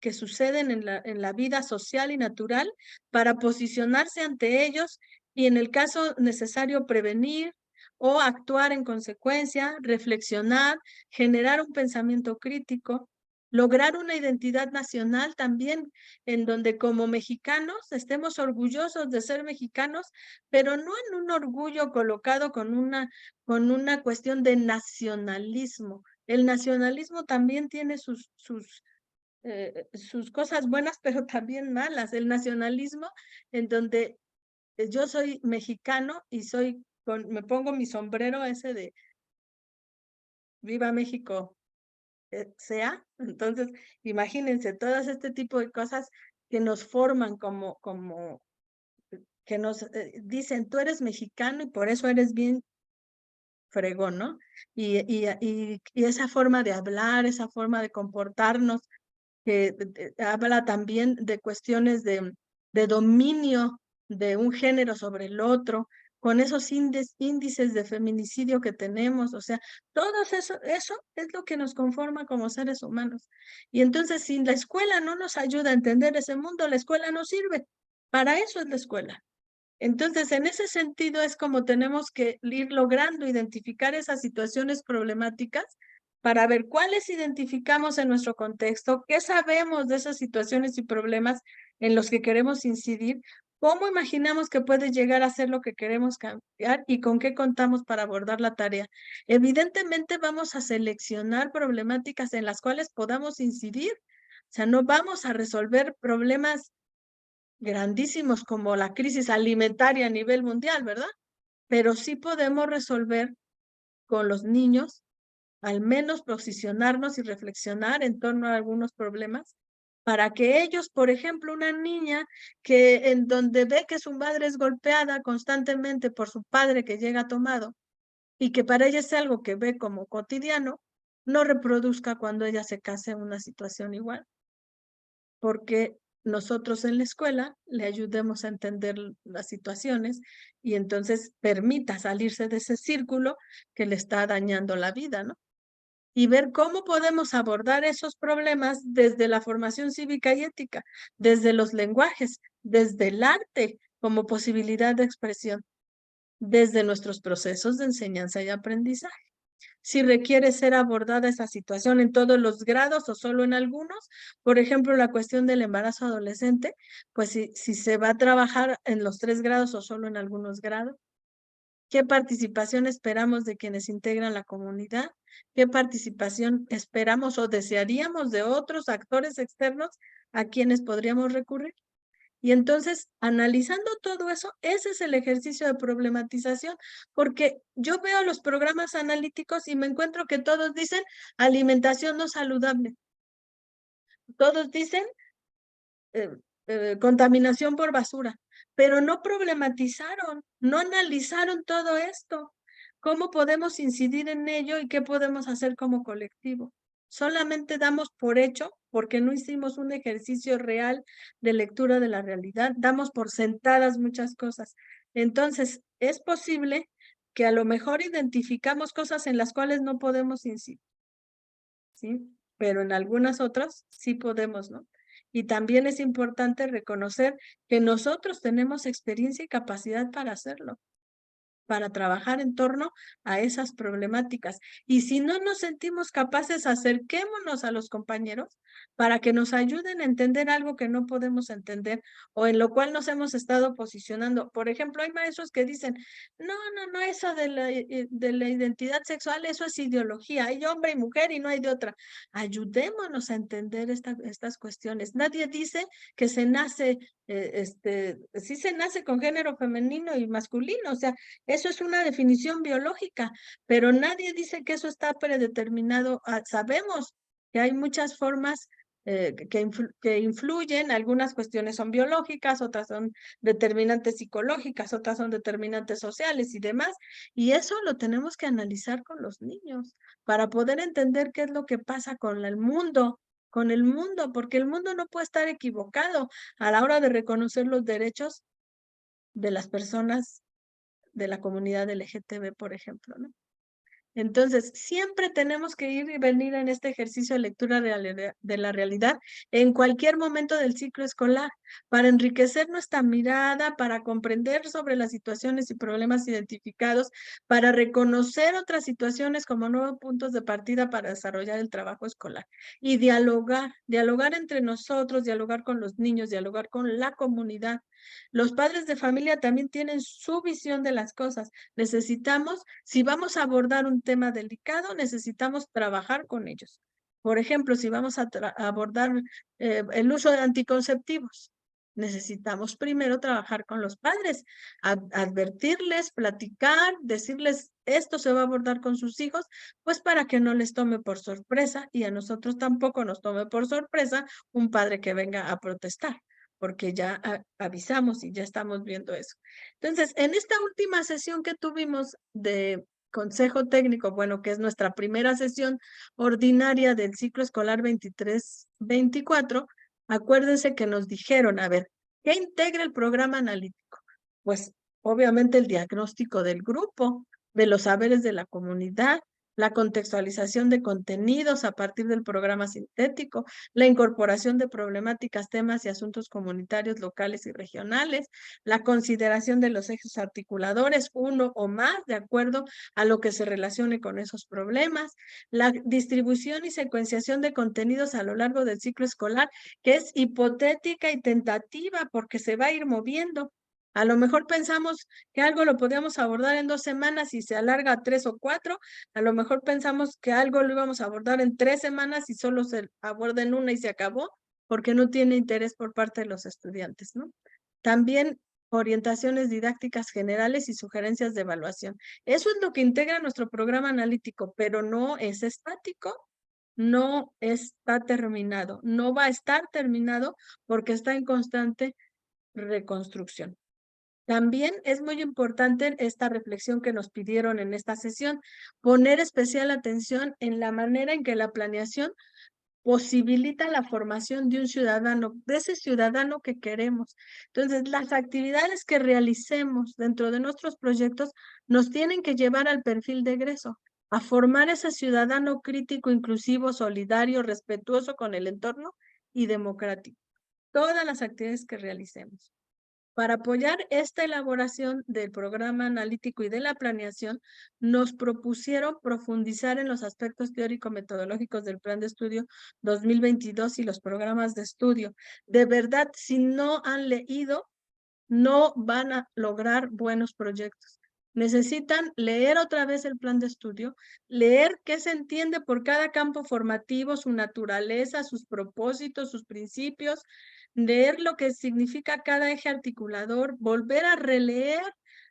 que suceden en la vida social y natural para posicionarse ante ellos y en el caso necesario prevenir o actuar en consecuencia, reflexionar, generar un pensamiento crítico, lograr una identidad nacional también en donde como mexicanos estemos orgullosos de ser mexicanos, pero no en un orgullo colocado con una cuestión de nacionalismo. El nacionalismo también tiene sus cosas buenas, pero también malas. El nacionalismo en donde yo soy mexicano y me pongo mi sombrero ese de Viva México, sea. Entonces, imagínense todas este tipo de cosas que nos forman que nos dicen, tú eres mexicano y por eso eres bien fregón, ¿no? Y esa forma de hablar, esa forma de comportarnos, que habla también de cuestiones de dominio de un género sobre el otro, con esos índices de feminicidio que tenemos, o sea, todo eso es lo que nos conforma como seres humanos. Y entonces, si la escuela no nos ayuda a entender ese mundo, la escuela no sirve. Para eso es la escuela. Entonces, en ese sentido es como tenemos que ir logrando identificar esas situaciones problemáticas para ver cuáles identificamos en nuestro contexto, qué sabemos de esas situaciones y problemas en los que queremos incidir, cómo imaginamos que puede llegar a ser lo que queremos cambiar y con qué contamos para abordar la tarea. Evidentemente vamos a seleccionar problemáticas en las cuales podamos incidir, o sea, no vamos a resolver problemas grandísimos como la crisis alimentaria a nivel mundial, ¿verdad? Pero sí podemos resolver con los niños, al menos posicionarnos y reflexionar en torno a algunos problemas, para que ellos, por ejemplo, una niña que en donde ve que su madre es golpeada constantemente por su padre que llega tomado y que para ella es algo que ve como cotidiano, no reproduzca cuando ella se case en una situación igual, porque nosotros en la escuela le ayudemos a entender las situaciones y entonces permita salirse de ese círculo que le está dañando la vida, ¿no? Y ver cómo podemos abordar esos problemas desde la formación cívica y ética, desde los lenguajes, desde el arte como posibilidad de expresión, desde nuestros procesos de enseñanza y aprendizaje. Si requiere ser abordada esa situación en todos los grados o solo en algunos, por ejemplo, la cuestión del embarazo adolescente, pues si se va a trabajar en los 3 grados o solo en algunos grados. ¿Qué participación esperamos de quienes integran la comunidad? ¿Qué participación esperamos o desearíamos de otros actores externos a quienes podríamos recurrir? Y entonces, analizando todo eso, ese es el ejercicio de problematización, porque yo veo los programas analíticos y me encuentro que todos dicen alimentación no saludable. Todos dicen contaminación por basura, pero no problematizaron, no analizaron todo esto. ¿Cómo podemos incidir en ello y qué podemos hacer como colectivo? Solamente damos por hecho, porque no hicimos un ejercicio real de lectura de la realidad, damos por sentadas muchas cosas. Entonces, es posible que a lo mejor identificamos cosas en las cuales no podemos incidir, ¿sí? Pero en algunas otras sí podemos, ¿no? Y también es importante reconocer que nosotros tenemos experiencia y capacidad para hacerlo, para trabajar en torno a esas problemáticas. Y si no nos sentimos capaces, acerquémonos a los compañeros para que nos ayuden a entender algo que no podemos entender o en lo cual nos hemos estado posicionando. Por ejemplo, hay maestros que dicen, no, eso de la identidad sexual, eso es ideología, hay hombre y mujer y no hay de otra. Ayudémonos a entender estas cuestiones. Nadie dice que se nace, sí se nace con género femenino y masculino, o sea, eso es una definición biológica, pero nadie dice que eso está predeterminado. Sabemos que hay muchas formas que influyen, algunas cuestiones son biológicas, otras son determinantes psicológicas, otras son determinantes sociales y demás, y eso lo tenemos que analizar con los niños para poder entender qué es lo que pasa con el mundo, porque el mundo no puede estar equivocado a la hora de reconocer los derechos de las personas de la comunidad LGTB, por ejemplo, ¿no? Entonces, siempre tenemos que ir y venir en este ejercicio de lectura de la realidad en cualquier momento del ciclo escolar, para enriquecer nuestra mirada, para comprender sobre las situaciones y problemas identificados, para reconocer otras situaciones como nuevos puntos de partida para desarrollar el trabajo escolar y dialogar entre nosotros, dialogar con los niños, dialogar con la comunidad. Los padres de familia también tienen su visión de las cosas. Necesitamos, si vamos a abordar un tema delicado, necesitamos trabajar con ellos. Por ejemplo, si vamos a abordar el uso de anticonceptivos, necesitamos primero trabajar con los padres, advertirles, platicar, decirles esto se va a abordar con sus hijos, pues para que no les tome por sorpresa y a nosotros tampoco nos tome por sorpresa un padre que venga a protestar, porque ya avisamos y ya estamos viendo eso. Entonces, en esta última sesión que tuvimos de Consejo Técnico, bueno, que es nuestra primera sesión ordinaria del ciclo escolar 23-24, acuérdense que nos dijeron, a ver, ¿qué integra el programa analítico? Pues obviamente el diagnóstico del grupo, de los saberes de la comunidad, la contextualización de contenidos a partir del programa sintético, la incorporación de problemáticas, temas y asuntos comunitarios locales y regionales, la consideración de los ejes articuladores, uno o más, de acuerdo a lo que se relacione con esos problemas, la distribución y secuenciación de contenidos a lo largo del ciclo escolar, que es hipotética y tentativa porque se va a ir moviendo. A lo mejor pensamos que algo lo podíamos abordar en 2 semanas y se alarga a 3 o 4. A lo mejor pensamos que algo lo íbamos a abordar en 3 semanas y solo se aborda en 1 y se acabó, porque no tiene interés por parte de los estudiantes, ¿no? También orientaciones didácticas generales y sugerencias de evaluación. Eso es lo que integra nuestro programa analítico, pero no es estático, no está terminado, no va a estar terminado porque está en constante reconstrucción. También es muy importante esta reflexión que nos pidieron en esta sesión, poner especial atención en la manera en que la planeación posibilita la formación de un ciudadano, de ese ciudadano que queremos. Entonces, las actividades que realicemos dentro de nuestros proyectos nos tienen que llevar al perfil de egreso, a formar ese ciudadano crítico, inclusivo, solidario, respetuoso con el entorno y democrático. Todas las actividades que realicemos. Para apoyar esta elaboración del programa analítico y de la planeación, nos propusieron profundizar en los aspectos teórico-metodológicos del Plan de Estudio 2022 y los programas de estudio. De verdad, si no han leído, no van a lograr buenos proyectos. Necesitan leer otra vez el plan de estudio, leer qué se entiende por cada campo formativo, su naturaleza, sus propósitos, sus principios, leer lo que significa cada eje articulador, volver a releer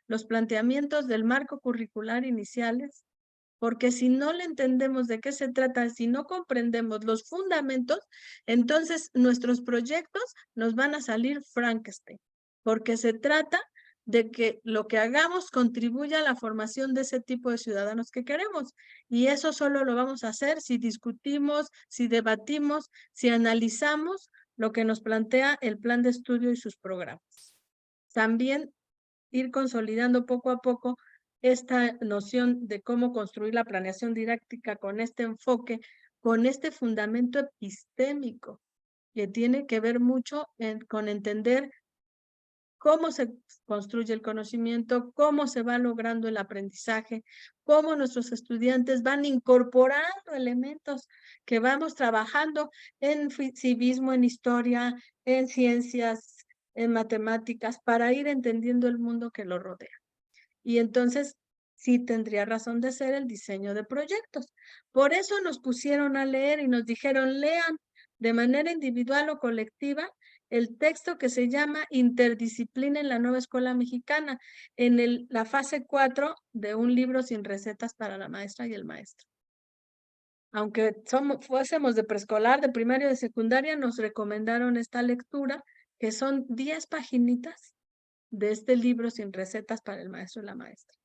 los planteamientos del marco curricular iniciales, porque si no le entendemos de qué se trata, si no comprendemos los fundamentos, entonces nuestros proyectos nos van a salir Frankenstein, porque se trata de que lo que hagamos contribuya a la formación de ese tipo de ciudadanos que queremos. Y eso solo lo vamos a hacer si discutimos, si debatimos, si analizamos lo que nos plantea el plan de estudio y sus programas. También ir consolidando poco a poco esta noción de cómo construir la planeación didáctica con este enfoque, con este fundamento epistémico, que tiene que ver mucho con entender cómo se construye el conocimiento, cómo se va logrando el aprendizaje, cómo nuestros estudiantes van incorporando elementos que vamos trabajando en civismo, en historia, en ciencias, en matemáticas, para ir entendiendo el mundo que lo rodea. Y entonces sí tendría razón de ser el diseño de proyectos. Por eso nos pusieron a leer y nos dijeron, lean de manera individual o colectiva el texto que se llama Interdisciplina en la Nueva Escuela Mexicana, en la fase 4 de un libro sin recetas para la maestra y el maestro. Aunque fuésemos de preescolar, de primaria, de secundaria, nos recomendaron esta lectura, que son 10 paginitas de este libro sin recetas para el maestro y la maestra.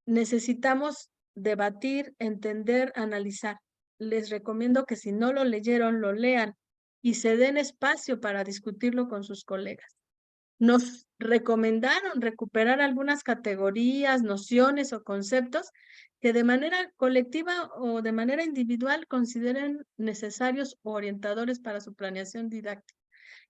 Necesitamos debatir, entender, analizar. Les recomiendo que si no lo leyeron, lo lean y se den espacio para discutirlo con sus colegas. Nos recomendaron recuperar algunas categorías, nociones o conceptos que de manera colectiva o de manera individual consideren necesarios o orientadores para su planeación didáctica.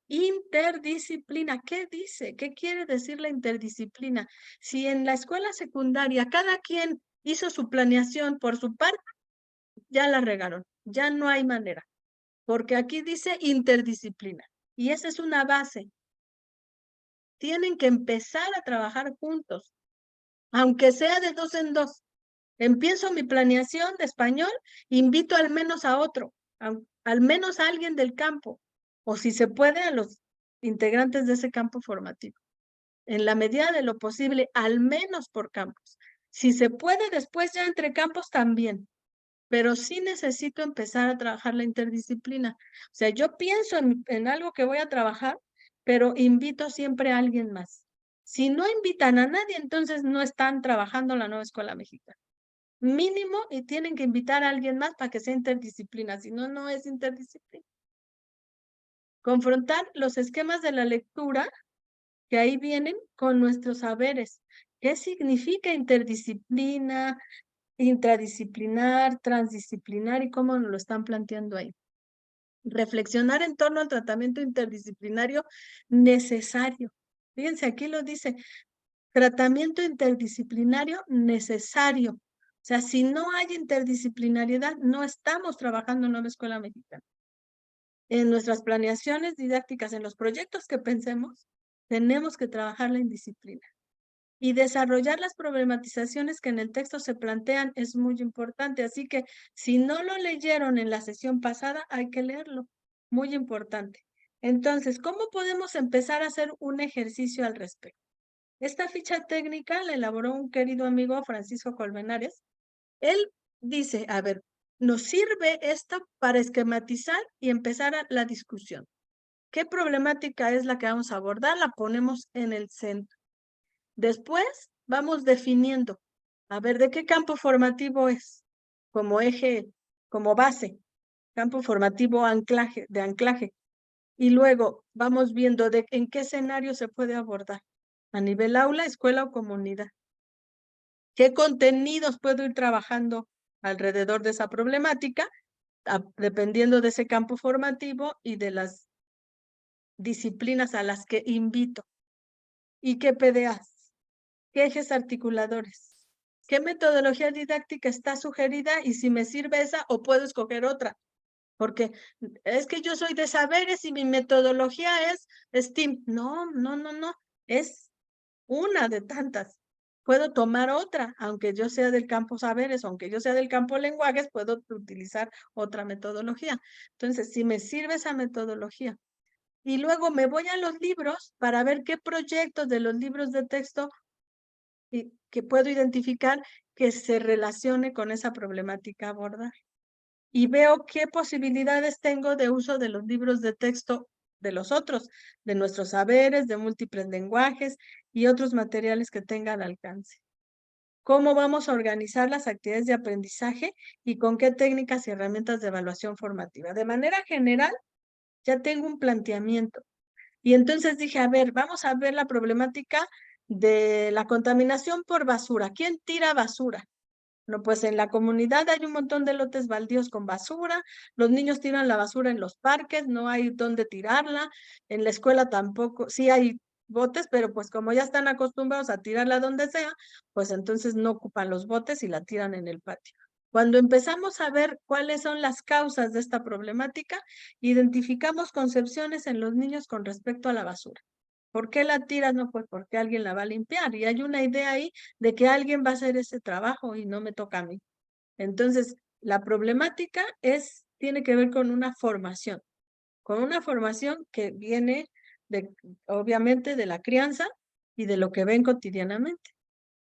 Interdisciplina, ¿qué dice? ¿Qué quiere decir la interdisciplina? Si en la escuela secundaria cada quien hizo su planeación por su parte, ya la regaron, ya no hay manera, porque aquí dice interdisciplina y esa es una base. Tienen que empezar a trabajar juntos, aunque sea de 2 en 2. Empiezo mi planeación de español, invito al menos a otro, al menos a alguien del campo, o si se puede, a los integrantes de ese campo formativo. En la medida de lo posible, al menos por campos. Si se puede, después ya entre campos también. Pero sí necesito empezar a trabajar la interdisciplina. O sea, yo pienso en algo que voy a trabajar, pero invito siempre a alguien más. Si no invitan a nadie, entonces no están trabajando la nueva escuela mexicana. Mínimo, y tienen que invitar a alguien más para que sea interdisciplina, si no, no es interdisciplina. Confrontar los esquemas de la lectura que ahí vienen con nuestros saberes. ¿Qué significa interdisciplina, intradisciplinar, transdisciplinar y cómo nos lo están planteando ahí? Reflexionar en torno al tratamiento interdisciplinario necesario. Fíjense, aquí lo dice, tratamiento interdisciplinario necesario. O sea, si no hay interdisciplinariedad, no estamos trabajando en una escuela mexicana. En nuestras planeaciones didácticas, en los proyectos que pensemos, tenemos que trabajar la indisciplina. Y desarrollar las problematizaciones que en el texto se plantean es muy importante. Así que si no lo leyeron en la sesión pasada, hay que leerlo. Muy importante. Entonces, ¿cómo podemos empezar a hacer un ejercicio al respecto? Esta ficha técnica la elaboró un querido amigo, Francisco Colmenares. Él dice, a ver, nos sirve esto para esquematizar y empezar la discusión. ¿Qué problemática es la que vamos a abordar? La ponemos en el centro. Después vamos definiendo, a ver, ¿de qué campo formativo es? Como eje, como base, campo formativo de anclaje. Y luego vamos viendo en qué escenario se puede abordar. A nivel aula, escuela o comunidad. ¿Qué contenidos puedo ir trabajando alrededor de esa problemática? Dependiendo de ese campo formativo y de las disciplinas a las que invito. ¿Y qué PDAs? ¿Qué ejes articuladores? ¿Qué metodología didáctica está sugerida y si me sirve esa o puedo escoger otra? Porque es que yo soy de saberes y mi metodología es STEAM. No, no, no, no. Es una de tantas. Puedo tomar otra, aunque yo sea del campo saberes, aunque yo sea del campo lenguajes, puedo utilizar otra metodología. Entonces, si me sirve esa metodología. Y luego me voy a los libros para ver qué proyectos de los libros de texto que puedo identificar que se relacione con esa problemática a abordar. Y veo qué posibilidades tengo de uso de los libros de texto de los otros, de nuestros saberes, de múltiples lenguajes y otros materiales que tengan alcance. ¿Cómo vamos a organizar las actividades de aprendizaje y con qué técnicas y herramientas de evaluación formativa? De manera general, ya tengo un planteamiento. Y entonces dije, a ver, vamos a ver la problemática de la contaminación por basura. ¿Quién tira basura? No, pues en la comunidad hay un montón de lotes baldíos con basura, los niños tiran la basura en los parques, no hay dónde tirarla, en la escuela tampoco, sí hay botes, pero pues como ya están acostumbrados a tirarla donde sea, pues entonces no ocupan los botes y la tiran en el patio. Cuando empezamos a ver cuáles son las causas de esta problemática, identificamos concepciones en los niños con respecto a la basura. ¿Por qué la tiras? No, pues porque alguien la va a limpiar. Y hay una idea ahí de que alguien va a hacer ese trabajo y no me toca a mí. Entonces, la problemática tiene que ver con una formación que viene obviamente de la crianza y de lo que ven cotidianamente.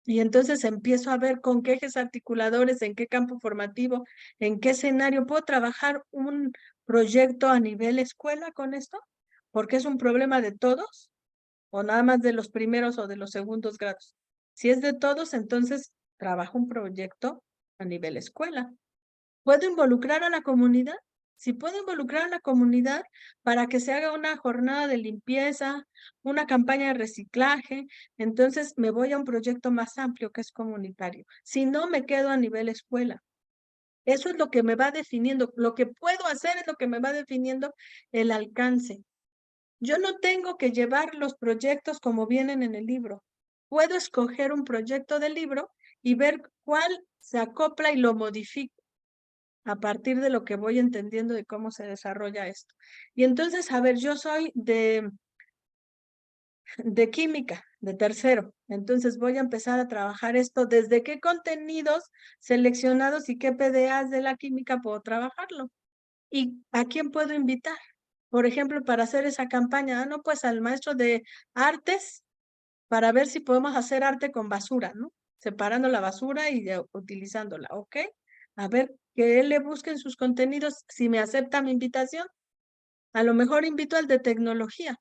Y entonces empiezo a ver con qué ejes articuladores, en qué campo formativo, en qué escenario puedo trabajar un proyecto a nivel escuela con esto, porque es un problema de todos o nada más de los primeros o de los segundos grados. Si es de todos, entonces trabajo un proyecto a nivel escuela. ¿Puedo involucrar a la comunidad? Si puedo involucrar a la comunidad para que se haga una jornada de limpieza, una campaña de reciclaje, entonces me voy a un proyecto más amplio que es comunitario. Si no, me quedo a nivel escuela. Eso es lo que me va definiendo. Lo que puedo hacer es lo que me va definiendo el alcance. Yo no tengo que llevar los proyectos como vienen en el libro. Puedo escoger un proyecto del libro y ver cuál se acopla y lo modifico a partir de lo que voy entendiendo de cómo se desarrolla esto. Y entonces, a ver, yo soy de química, de tercero. Entonces voy a empezar a trabajar esto. ¿Desde qué contenidos seleccionados y qué PDAs de la química puedo trabajarlo? ¿Y a quién puedo invitar? Por ejemplo, para hacer esa campaña, no, pues al maestro de artes, para ver si podemos hacer arte con basura, ¿no? Separando la basura y utilizándola, ¿ok? A ver, que él le busque en sus contenidos, si me acepta mi invitación. A lo mejor invito al de tecnología,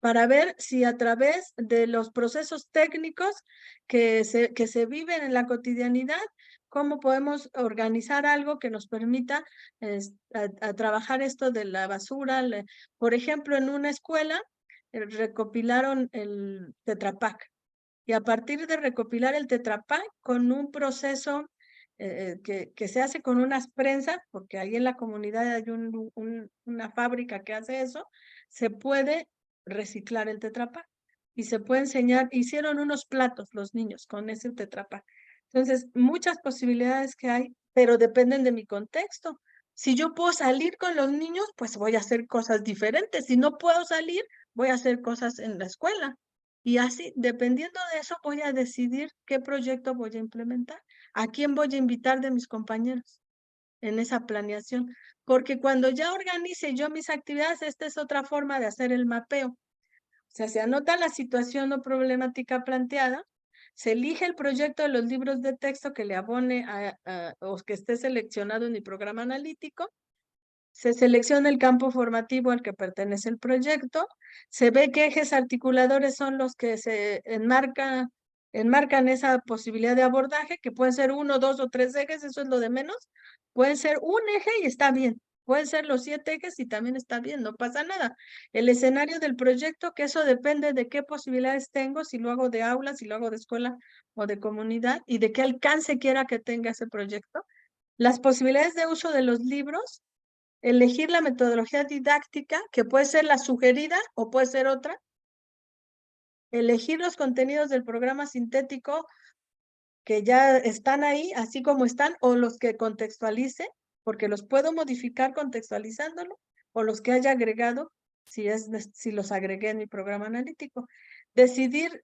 para ver si a través de los procesos técnicos que se viven en la cotidianidad, cómo podemos organizar algo que nos permita a trabajar esto de la basura. Por ejemplo, en una escuela recopilaron el Tetra Pak y a partir de recopilar el Tetra Pak con un proceso que se hace con unas prensas, porque ahí en la comunidad hay una fábrica que hace eso, se puede reciclar el Tetra Pak y se puede enseñar. Hicieron unos platos los niños con ese Tetra Pak. Entonces, muchas posibilidades que hay, pero dependen de mi contexto. Si yo puedo salir con los niños, pues voy a hacer cosas diferentes. Si no puedo salir, voy a hacer cosas en la escuela. Y así, dependiendo de eso, voy a decidir qué proyecto voy a implementar, a quién voy a invitar de mis compañeros en esa planeación. Porque cuando ya organice yo mis actividades, esta es otra forma de hacer el mapeo. O sea, se anota la situación o problemática planteada, se elige el proyecto de los libros de texto que le abone o que esté seleccionado en mi programa analítico, se selecciona el campo formativo al que pertenece el proyecto, se ve qué ejes articuladores son los que se enmarcan esa posibilidad de abordaje, que pueden ser 1, 2 o 3 ejes, eso es lo de menos. Pueden ser un eje y está bien. Pueden ser los 7 ejes y también está bien, no pasa nada. El escenario del proyecto, que eso depende de qué posibilidades tengo, si lo hago de aula, si lo hago de escuela o de comunidad, y de qué alcance quiera que tenga ese proyecto. Las posibilidades de uso de los libros, elegir la metodología didáctica, que puede ser la sugerida o puede ser otra, elegir los contenidos del programa sintético que ya están ahí, así como están, o los que contextualice, porque los puedo modificar contextualizándolo, o los que haya agregado, si los agregué en mi programa analítico. Decidir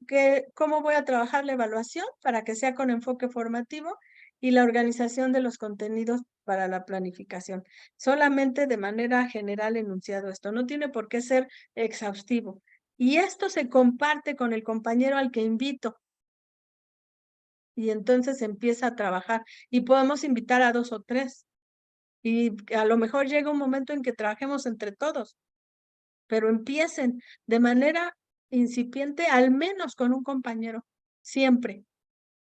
cómo voy a trabajar la evaluación para que sea con enfoque formativo y la organización de los contenidos para la planificación. Solamente de manera general enunciado esto, no tiene por qué ser exhaustivo. Y esto se comparte con el compañero al que invito. Y entonces empieza a trabajar y podemos invitar a 2 o 3. Y a lo mejor llega un momento en que trabajemos entre todos, pero empiecen de manera incipiente, al menos con un compañero, siempre.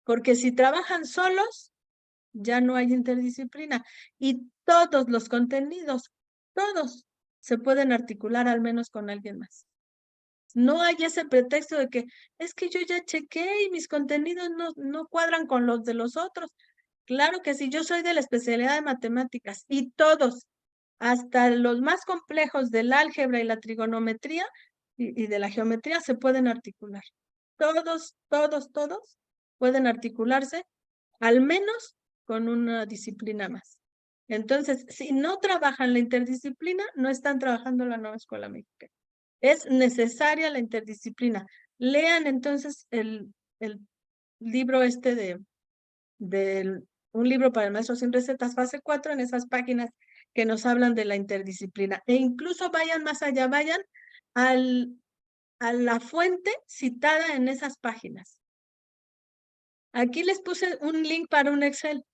Porque si trabajan solos, ya no hay interdisciplina. Y todos los contenidos, todos, se pueden articular al menos con alguien más. No hay ese pretexto de que es que yo ya chequé y mis contenidos no cuadran con los de los otros. Claro que sí, yo soy de la especialidad de matemáticas y todos, hasta los más complejos del álgebra y la trigonometría y de la geometría se pueden articular. Todos pueden articularse, al menos con una disciplina más. Entonces, si no trabajan la interdisciplina, no están trabajando la nueva escuela mexicana. Es necesaria la interdisciplina. Lean entonces el libro un libro para el maestro sin recetas, fase 4, en esas páginas que nos hablan de la interdisciplina. E incluso vayan más allá, vayan a la fuente citada en esas páginas. Aquí les puse un link para un Excel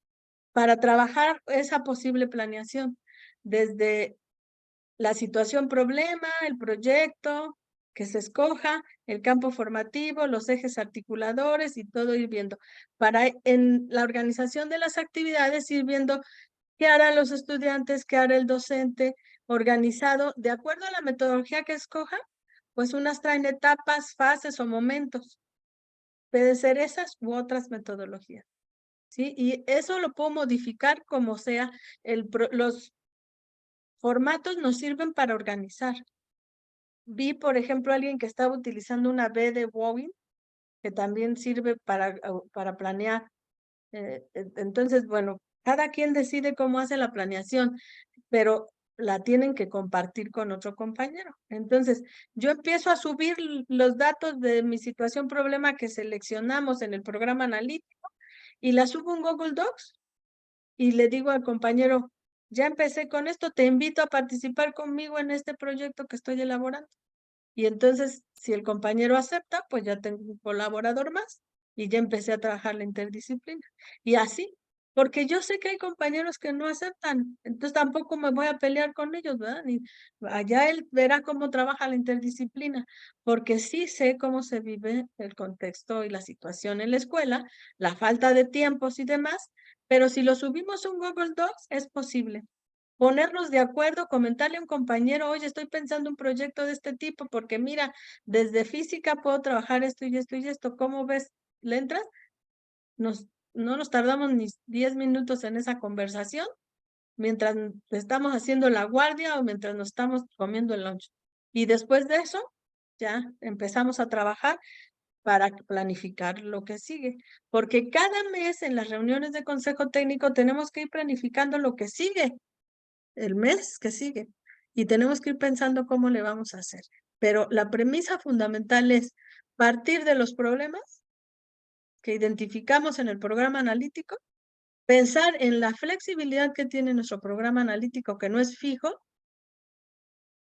para trabajar esa posible planeación desde la situación problema, el proyecto que se escoja, el campo formativo, los ejes articuladores y todo ir viendo. Para en la organización de las actividades ir viendo qué harán los estudiantes, qué hará el docente, organizado de acuerdo a la metodología que escoja, pues unas traen etapas, fases o momentos. Pueden ser esas u otras metodologías. ¿Sí? Y eso lo puedo modificar como sea. Los formatos nos sirven para organizar. Vi, por ejemplo, a alguien que estaba utilizando una B de Wowin, que también sirve para planear. Entonces, bueno, cada quien decide cómo hace la planeación, pero la tienen que compartir con otro compañero. Entonces, yo empiezo a subir los datos de mi situación problema que seleccionamos en el programa analítico y la subo en Google Docs y le digo al compañero, ya empecé con esto, te invito a participar conmigo en este proyecto que estoy elaborando. Y entonces, si el compañero acepta, pues ya tengo un colaborador más y ya empecé a trabajar la interdisciplina. Y así, porque yo sé que hay compañeros que no aceptan, entonces tampoco me voy a pelear con ellos, ¿verdad? Allá él verá cómo trabaja la interdisciplina, porque sí sé cómo se vive el contexto y la situación en la escuela, la falta de tiempos y demás, pero si lo subimos a un Google Docs, es posible ponernos de acuerdo, comentarle a un compañero, oye, estoy pensando un proyecto de este tipo, porque mira, desde física puedo trabajar esto y esto y esto, ¿cómo ves? ¿Le entras? No nos tardamos ni 10 minutos en esa conversación, mientras estamos haciendo la guardia o mientras nos estamos comiendo el lunch. Y después de eso, ya empezamos a trabajar para planificar lo que sigue, porque cada mes en las reuniones de consejo técnico tenemos que ir planificando lo que sigue el mes que sigue y tenemos que ir pensando cómo le vamos a hacer. Pero la premisa fundamental es partir de los problemas que identificamos en el programa analítico, pensar en la flexibilidad que tiene nuestro programa analítico, que no es fijo,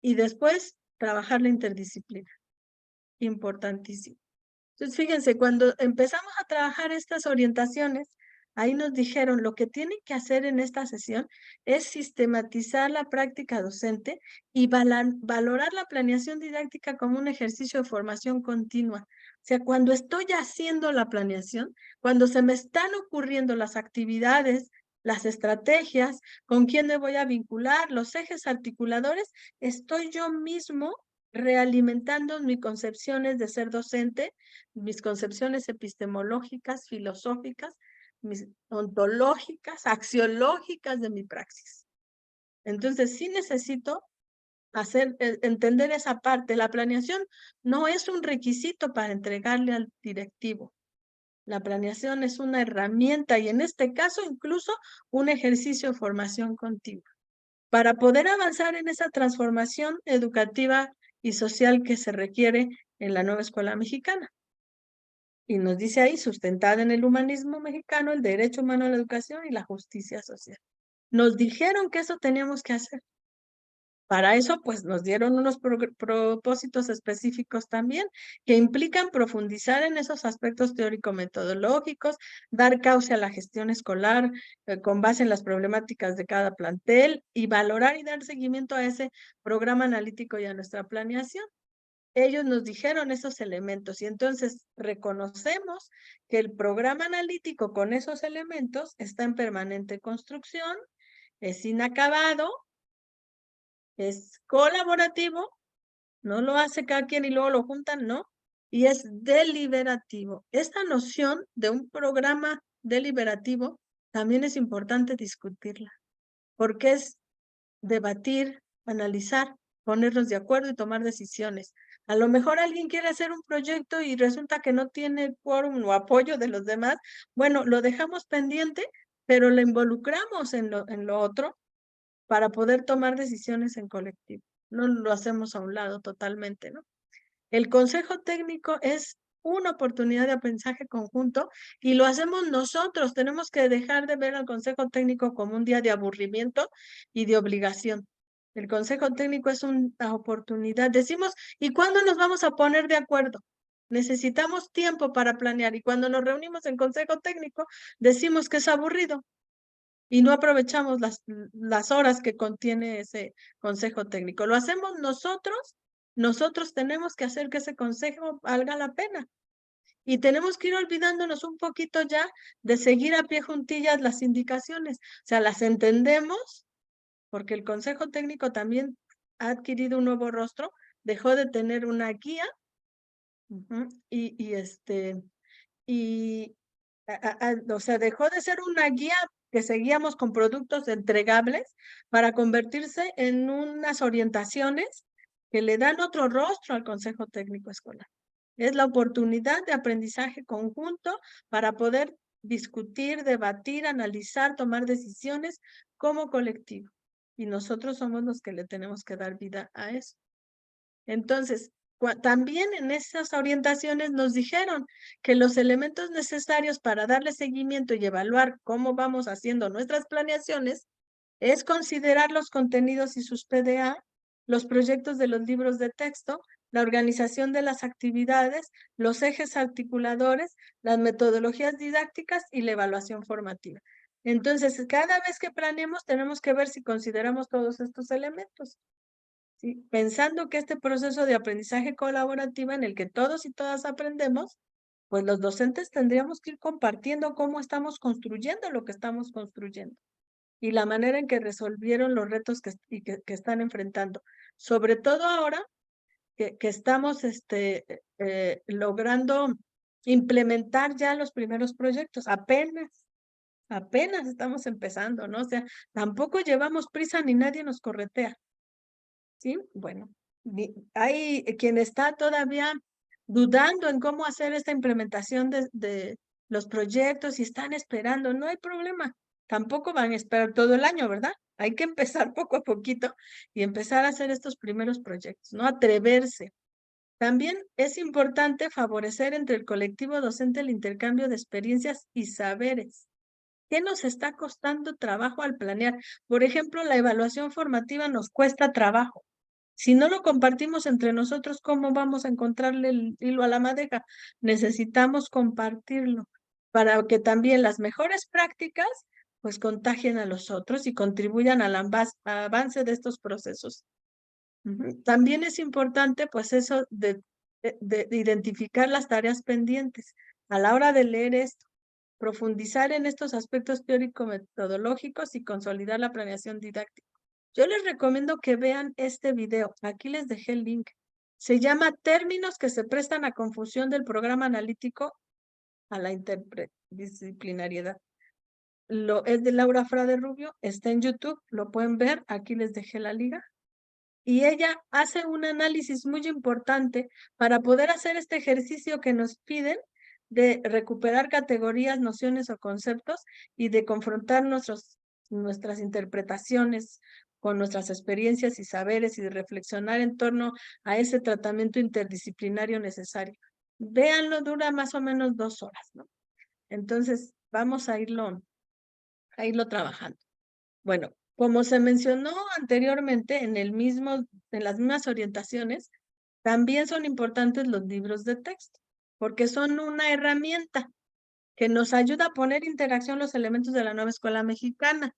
y después trabajar la interdisciplina. Importantísimo. Entonces, fíjense, cuando empezamos a trabajar estas orientaciones, ahí nos dijeron lo que tienen que hacer en esta sesión es sistematizar la práctica docente y valorar la planeación didáctica como un ejercicio de formación continua. O sea, cuando estoy haciendo la planeación, cuando se me están ocurriendo las actividades, las estrategias, con quién me voy a vincular, los ejes articuladores, estoy yo mismo realimentando mis concepciones de ser docente, mis concepciones epistemológicas, filosóficas, mis ontológicas, axiológicas de mi praxis. Entonces, sí necesito entender esa parte. La planeación no es un requisito para entregarle al directivo. La planeación es una herramienta y en este caso incluso un ejercicio de formación continua para poder avanzar en esa transformación educativa y social que se requiere en la nueva escuela mexicana. Y nos dice ahí, sustentada en el humanismo mexicano, el derecho humano a la educación y la justicia social. Nos dijeron que eso teníamos que hacer. Para eso, pues nos dieron unos propósitos específicos también, que implican profundizar en esos aspectos teórico-metodológicos, dar cauce a la gestión escolar con base en las problemáticas de cada plantel y valorar y dar seguimiento a ese programa analítico y a nuestra planeación. Ellos nos dijeron esos elementos y entonces reconocemos que el programa analítico con esos elementos está en permanente construcción, es inacabado, es colaborativo No lo hace cada quien y luego lo juntan, no. Y es deliberativo. Esta noción de un programa deliberativo también es importante discutirla, porque es debatir, analizar, ponernos de acuerdo y tomar decisiones. A lo mejor alguien quiere hacer un proyecto y resulta que no tiene quórum o apoyo de los demás. Bueno, lo dejamos pendiente, pero lo involucramos en lo otro para poder tomar decisiones en colectivo. No lo hacemos a un lado totalmente, ¿no? El consejo técnico es una oportunidad de aprendizaje conjunto y lo hacemos nosotros. Tenemos que dejar de ver al consejo técnico como un día de aburrimiento y de obligación. El consejo técnico es una oportunidad. Decimos, ¿y cuándo nos vamos a poner de acuerdo? Necesitamos tiempo para planear y cuando nos reunimos en consejo técnico decimos que es aburrido y no aprovechamos las horas que contiene ese consejo técnico. Lo hacemos nosotros tenemos que hacer que ese consejo valga la pena. Y tenemos que ir olvidándonos un poquito ya de seguir a pie juntillas las indicaciones. O sea, las entendemos porque el consejo técnico también ha adquirido un nuevo rostro, dejó de tener una guía o sea, dejó de ser una guía que seguíamos con productos entregables para convertirse en unas orientaciones que le dan otro rostro al Consejo Técnico Escolar. Es la oportunidad de aprendizaje conjunto para poder discutir, debatir, analizar, tomar decisiones como colectivo. Y nosotros somos los que le tenemos que dar vida a eso. Entonces, también en esas orientaciones nos dijeron que los elementos necesarios para darle seguimiento y evaluar cómo vamos haciendo nuestras planeaciones es considerar los contenidos y sus PDA, los proyectos de los libros de texto, la organización de las actividades, los ejes articuladores, las metodologías didácticas y la evaluación formativa. Entonces, cada vez que planeemos, tenemos que ver si consideramos todos estos elementos. ¿Sí? Pensando que este proceso de aprendizaje colaborativo en el que todos y todas aprendemos, pues los docentes tendríamos que ir compartiendo cómo estamos construyendo lo que estamos construyendo y la manera en que resolvieron los retos que están enfrentando. Sobre todo ahora que estamos logrando implementar ya los primeros proyectos. Apenas estamos empezando, ¿no? O sea, tampoco llevamos prisa ni nadie nos corretea. ¿Sí? Bueno, hay quien está todavía dudando en cómo hacer esta implementación de los proyectos y están esperando, no hay problema, tampoco van a esperar todo el año, ¿verdad? Hay que empezar poco a poquito y empezar a hacer estos primeros proyectos, ¿no? Atreverse. También es importante favorecer entre el colectivo docente el intercambio de experiencias y saberes. ¿Qué nos está costando trabajo al planear? Por ejemplo, la evaluación formativa nos cuesta trabajo. Si no lo compartimos entre nosotros, ¿cómo vamos a encontrarle el hilo a la madeja? Necesitamos compartirlo para que también las mejores prácticas pues contagien a los otros y contribuyan al avance de estos procesos. También es importante pues eso de identificar las tareas pendientes. A la hora de leer esto, profundizar en estos aspectos teórico-metodológicos y consolidar la planeación didáctica. Yo les recomiendo que vean este video. Aquí les dejé el link. Se llama Términos que se prestan a confusión del programa analítico a la interdisciplinariedad. Es de Laura Frade Rubio, está en YouTube, lo pueden ver, aquí les dejé la liga. Y ella hace un análisis muy importante para poder hacer este ejercicio que nos piden de recuperar categorías, nociones o conceptos y de confrontar nuestras interpretaciones con nuestras experiencias y saberes y de reflexionar en torno a ese tratamiento interdisciplinario necesario. Véanlo, dura más o menos 2 horas, ¿no? Entonces, vamos a irlo trabajando. Bueno, como se mencionó anteriormente en las mismas orientaciones, también son importantes los libros de texto, porque son una herramienta que nos ayuda a poner en interacción los elementos de la nueva escuela mexicana.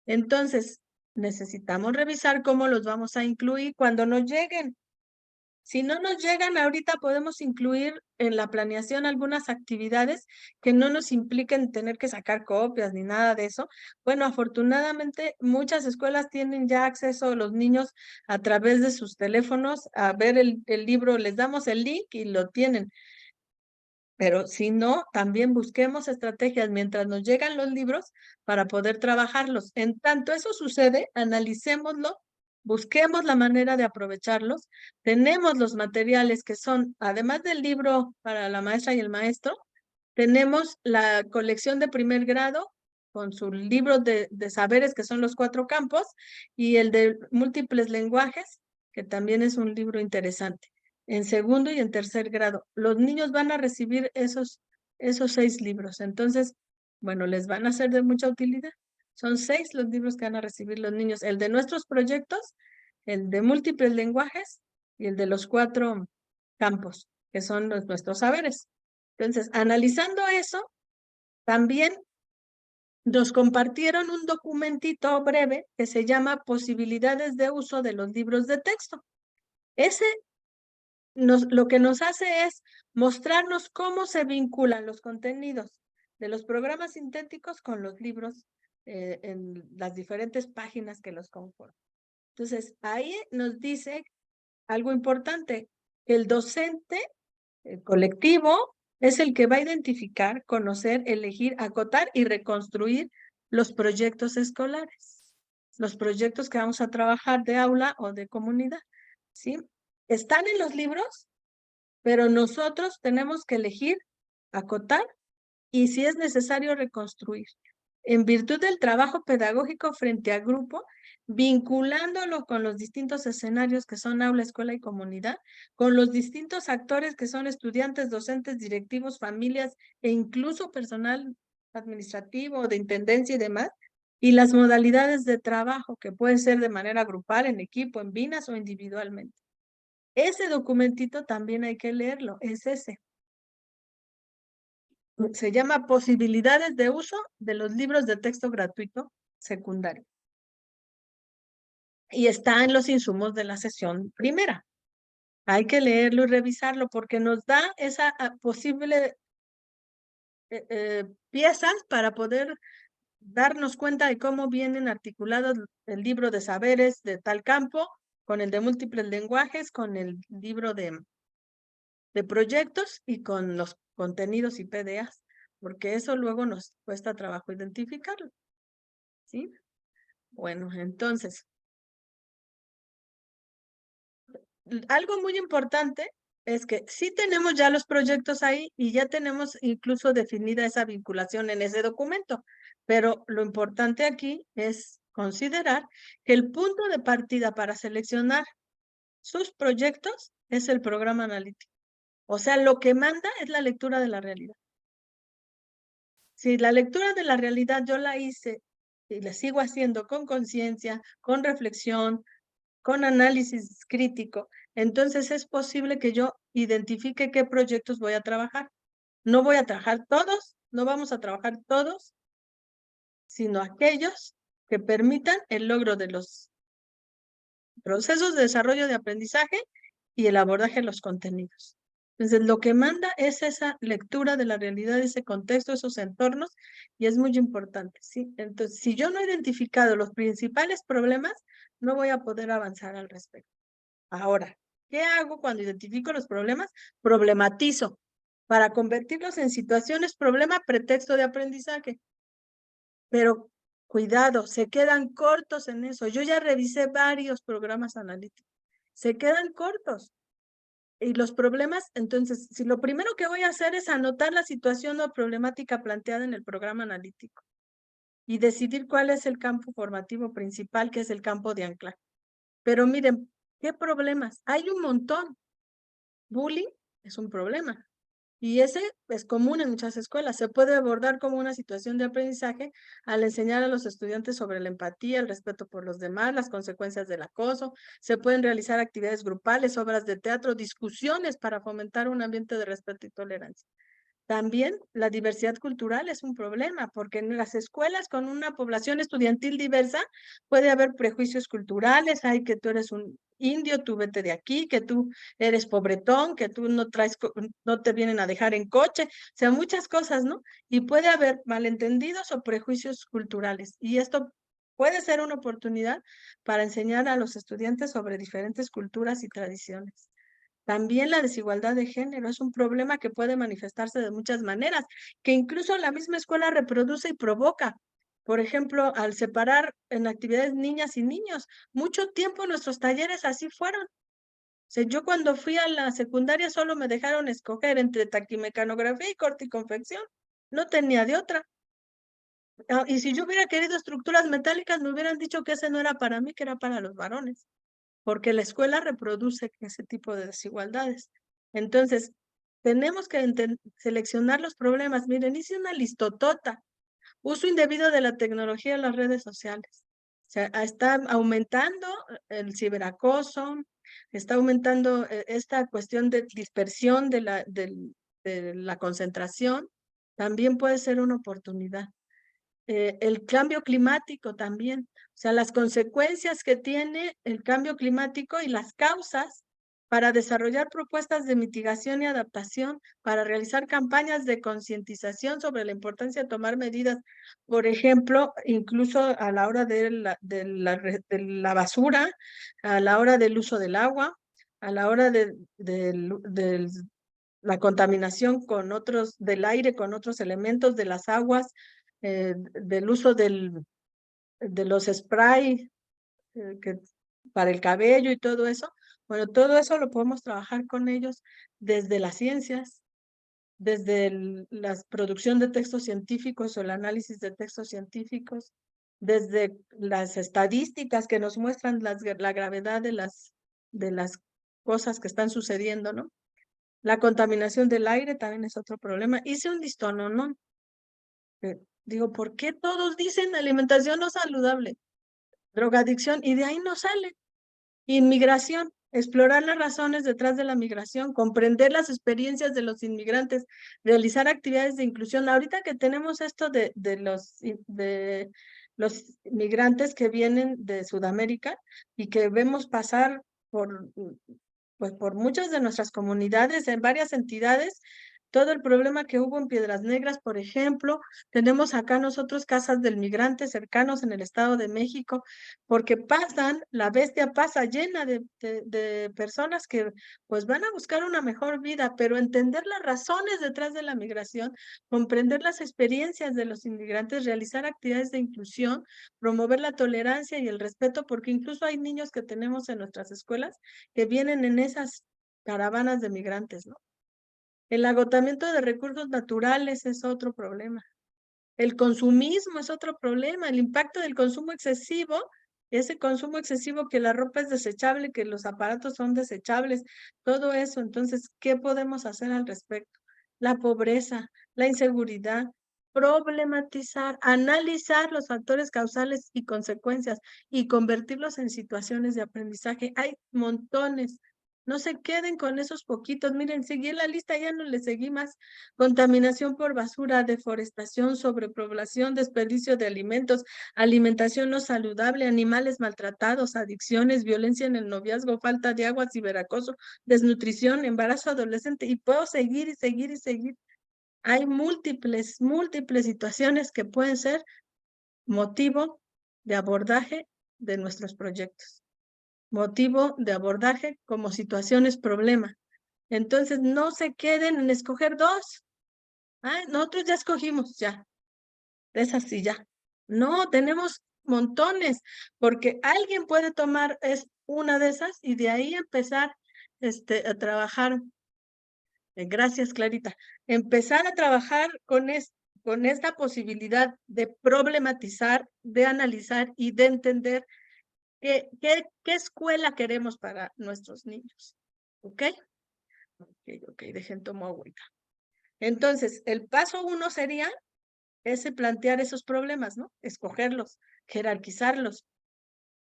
Entonces, necesitamos revisar cómo los vamos a incluir cuando nos lleguen. Si no nos llegan ahorita, podemos incluir en la planeación algunas actividades que no nos impliquen tener que sacar copias ni nada de eso. Bueno, afortunadamente muchas escuelas tienen ya acceso los niños a través de sus teléfonos a ver el libro, les damos el link y lo tienen. Pero si no, también busquemos estrategias mientras nos llegan los libros para poder trabajarlos. En tanto eso sucede, analicémoslo, busquemos la manera de aprovecharlos. Tenemos los materiales que son, además del libro para la maestra y el maestro, tenemos la colección de primer grado con sus libros de saberes, que son los 4 campos, y el de múltiples lenguajes, que también es un libro interesante, en segundo y en tercer grado. Los niños van a recibir esos 6 libros. Entonces, bueno, les van a ser de mucha utilidad. Son 6 los libros que van a recibir los niños. El de nuestros proyectos, el de múltiples lenguajes y el de los 4 campos, que son nuestros saberes. Entonces, analizando eso, también nos compartieron un documentito breve que se llama Posibilidades de uso de los libros de texto. Ese lo que nos hace es mostrarnos cómo se vinculan los contenidos de los programas sintéticos con los libros en las diferentes páginas que los conforman. Entonces, ahí nos dice algo importante, el docente, el colectivo, es el que va a identificar, conocer, elegir, acotar y reconstruir los proyectos escolares, los proyectos que vamos a trabajar de aula o de comunidad, ¿sí? Están en los libros, pero nosotros tenemos que elegir, acotar y, si es necesario, reconstruir. En virtud del trabajo pedagógico frente a grupo, vinculándolo con los distintos escenarios que son aula, escuela y comunidad, con los distintos actores que son estudiantes, docentes, directivos, familias e incluso personal administrativo, de intendencia y demás, y las modalidades de trabajo que pueden ser de manera grupal, en equipo, en binas o individualmente. Ese documentito también hay que leerlo, es ese. Se llama Posibilidades de uso de los libros de texto gratuito secundario. Y está en los insumos de la sesión primera. Hay que leerlo y revisarlo porque nos da esa posible piezas para poder darnos cuenta de cómo vienen articulados el libro de saberes de tal campo, con el de múltiples lenguajes, con el libro de proyectos y con los contenidos y PDAs, porque eso luego nos cuesta trabajo identificarlo, ¿sí? Bueno, entonces, algo muy importante es que sí tenemos ya los proyectos ahí y ya tenemos incluso definida esa vinculación en ese documento, pero lo importante aquí es considerar que el punto de partida para seleccionar sus proyectos es el programa analítico. O sea, lo que manda es la lectura de la realidad. Si la lectura de la realidad yo la hice y la sigo haciendo con conciencia, con reflexión, con análisis crítico, entonces es posible que yo identifique qué proyectos voy a trabajar. No voy a trabajar todos, no vamos a trabajar todos, sino aquellos que permitan el logro de los procesos de desarrollo de aprendizaje y el abordaje de los contenidos. Entonces, lo que manda es esa lectura de la realidad, ese contexto, esos entornos, y es muy importante, ¿sí? Entonces, si yo no he identificado los principales problemas, no voy a poder avanzar al respecto. Ahora, ¿qué hago cuando identifico los problemas? Problematizo para convertirlos en situaciones, problema, pretexto de aprendizaje. Pero cuidado, se quedan cortos en eso. Yo ya revisé varios programas analíticos. Se quedan cortos. Y los problemas, entonces, si lo primero que voy a hacer es anotar la situación o problemática planteada en el programa analítico y decidir cuál es el campo formativo principal, que es el campo de anclaje. Pero miren, ¿qué problemas? Hay un montón. Bullying es un problema. Y ese es común en muchas escuelas. Se puede abordar como una situación de aprendizaje al enseñar a los estudiantes sobre la empatía, el respeto por los demás, las consecuencias del acoso. Se pueden realizar actividades grupales, obras de teatro, discusiones para fomentar un ambiente de respeto y tolerancia. También la diversidad cultural es un problema, porque en las escuelas con una población estudiantil diversa puede haber prejuicios culturales, hay que tú eres un indio, tú vete de aquí, que tú eres pobretón, que tú no traes, no te vienen a dejar en coche, o sea, muchas cosas, ¿no? Y puede haber malentendidos o prejuicios culturales, y esto puede ser una oportunidad para enseñar a los estudiantes sobre diferentes culturas y tradiciones. También la desigualdad de género es un problema que puede manifestarse de muchas maneras, que incluso la misma escuela reproduce y provoca. Por ejemplo, al separar en actividades niñas y niños, mucho tiempo nuestros talleres así fueron. O sea, yo cuando fui a la secundaria solo me dejaron escoger entre taquimecanografía y corte y confección. No tenía de otra. Y si yo hubiera querido estructuras metálicas, me hubieran dicho que ese no era para mí, que era para los varones, porque la escuela reproduce ese tipo de desigualdades. Entonces, tenemos que seleccionar los problemas. Miren, hice una listotota. Uso indebido de la tecnología en las redes sociales. O sea, está aumentando el ciberacoso, está aumentando esta cuestión de dispersión de la concentración. También puede ser una oportunidad. El cambio climático también, o sea, las consecuencias que tiene el cambio climático y las causas para desarrollar propuestas de mitigación y adaptación, para realizar campañas de concientización sobre la importancia de tomar medidas, por ejemplo, incluso a la hora de la basura, a la hora del uso del agua, a la hora de la contaminación con otros, del aire, con otros elementos, de las aguas, del uso de los spray para el cabello y todo eso. Bueno, todo eso lo podemos trabajar con ellos desde las ciencias, desde la producción de textos científicos o el análisis de textos científicos, desde las estadísticas que nos muestran la gravedad de las cosas que están sucediendo, ¿no? La contaminación del aire también es otro problema. Hice un listono, ¿no? Digo, ¿por qué todos dicen alimentación no saludable? Drogadicción, y de ahí no sale. Inmigración, explorar las razones detrás de la migración, comprender las experiencias de los inmigrantes, realizar actividades de inclusión. Ahorita que tenemos esto de los migrantes que vienen de Sudamérica y que vemos pasar pues por muchas de nuestras comunidades, en varias entidades, todo el problema que hubo en Piedras Negras, por ejemplo, tenemos acá nosotros casas del migrante cercanos en el Estado de México, porque la bestia pasa llena de personas que pues van a buscar una mejor vida, pero entender las razones detrás de la migración, comprender las experiencias de los inmigrantes, realizar actividades de inclusión, promover la tolerancia y el respeto, porque incluso hay niños que tenemos en nuestras escuelas que vienen en esas caravanas de migrantes, ¿no? El agotamiento de recursos naturales es otro problema. El consumismo es otro problema. El impacto del consumo excesivo, ese consumo excesivo que la ropa es desechable, que los aparatos son desechables, todo eso. Entonces, ¿qué podemos hacer al respecto? La pobreza, la inseguridad, problematizar, analizar los factores causales y consecuencias y convertirlos en situaciones de aprendizaje. Hay montones. No se queden con esos poquitos. Miren, seguí la lista, ya no le seguí más. Contaminación por basura, deforestación, sobrepoblación, desperdicio de alimentos, alimentación no saludable, animales maltratados, adicciones, violencia en el noviazgo, falta de agua, ciberacoso, desnutrición, embarazo adolescente, y puedo seguir y seguir y seguir. Hay múltiples situaciones que pueden ser motivo de abordaje de nuestros proyectos, motivo de abordaje como situaciones problema. Entonces, no se queden en escoger dos. Nosotros ya escogimos, ya. Esas sí, ya. No, tenemos montones, porque alguien puede tomar una de esas y de ahí empezar a trabajar. Gracias, Clarita. Empezar a trabajar con esta posibilidad de problematizar, de analizar y de entender qué escuela queremos para nuestros niños. ¿Ok? Ok, dejen tomar agüita. Entonces, el paso 1 sería plantear esos problemas, ¿no? Escogerlos, jerarquizarlos,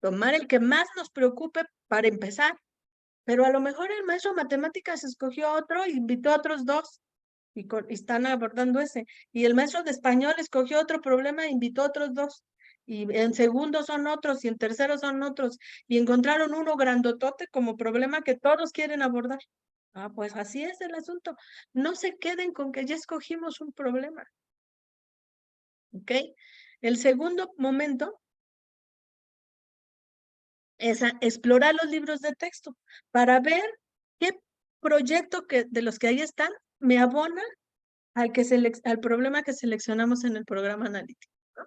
tomar el que más nos preocupe para empezar. Pero a lo mejor el maestro de matemáticas escogió otro e invitó a otros dos. y están abordando ese. Y el maestro de español escogió otro problema e invitó otros 2. Y en segundo son otros, y en tercero son otros. Y encontraron uno grandotote como problema que todos quieren abordar. Ah, pues así es el asunto. No se queden con que ya escogimos un problema. ¿Ok? El segundo momento es explorar los libros de texto para ver qué proyecto de los que ahí están me abona al problema que seleccionamos en el programa analítico, ¿no?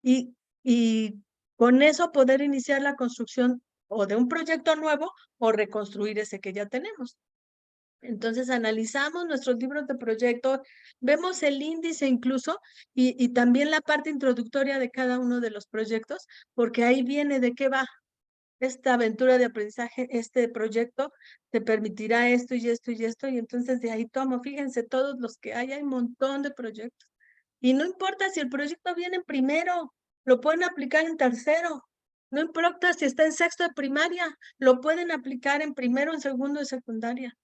Y con eso poder iniciar la construcción o de un proyecto nuevo o reconstruir ese que ya tenemos. Entonces analizamos nuestros libros de proyecto, vemos el índice incluso y también la parte introductoria de cada uno de los proyectos, porque ahí viene de qué va esta aventura de aprendizaje, este proyecto te permitirá esto y esto y esto, y entonces de ahí tomo, fíjense todos los que hay un montón de proyectos. Y no importa si el proyecto viene en primero, lo pueden aplicar en tercero. No importa si está en sexto de primaria, lo pueden aplicar en primero, en segundo de secundaria.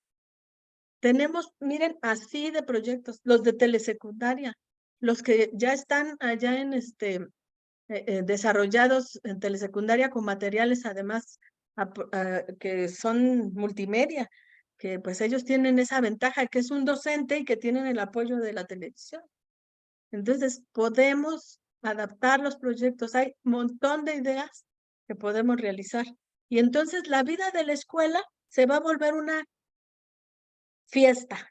Tenemos, miren, así de proyectos, los de telesecundaria, los que ya están allá en desarrollados en telesecundaria con materiales además que son multimedia, que pues ellos tienen esa ventaja que es un docente y que tienen el apoyo de la televisión. Entonces podemos adaptar los proyectos, hay un montón de ideas que podemos realizar. Y entonces la vida de la escuela se va a volver una fiesta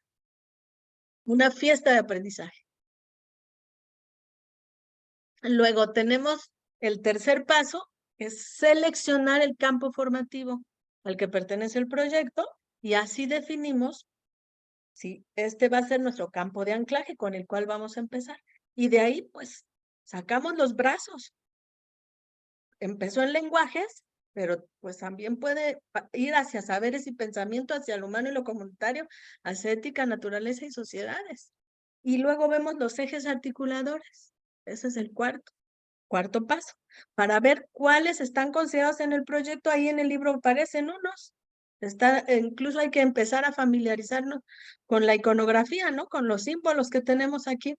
de aprendizaje. Luego tenemos el tercer paso, que es seleccionar el campo formativo al que pertenece el proyecto y así definimos si este va a ser nuestro campo de anclaje con el cual vamos a empezar. Y de ahí, pues, sacamos los brazos. Empezó en lenguajes, pero pues también puede ir hacia saberes y pensamiento, hacia lo humano y lo comunitario, hacia ética, naturaleza y sociedades. Y luego vemos los ejes articuladores. Ese es el cuarto paso, para ver cuáles están considerados en el proyecto. Ahí en el libro aparecen unos. Incluso hay que empezar a familiarizarnos con la iconografía, ¿no? Con los símbolos que tenemos aquí.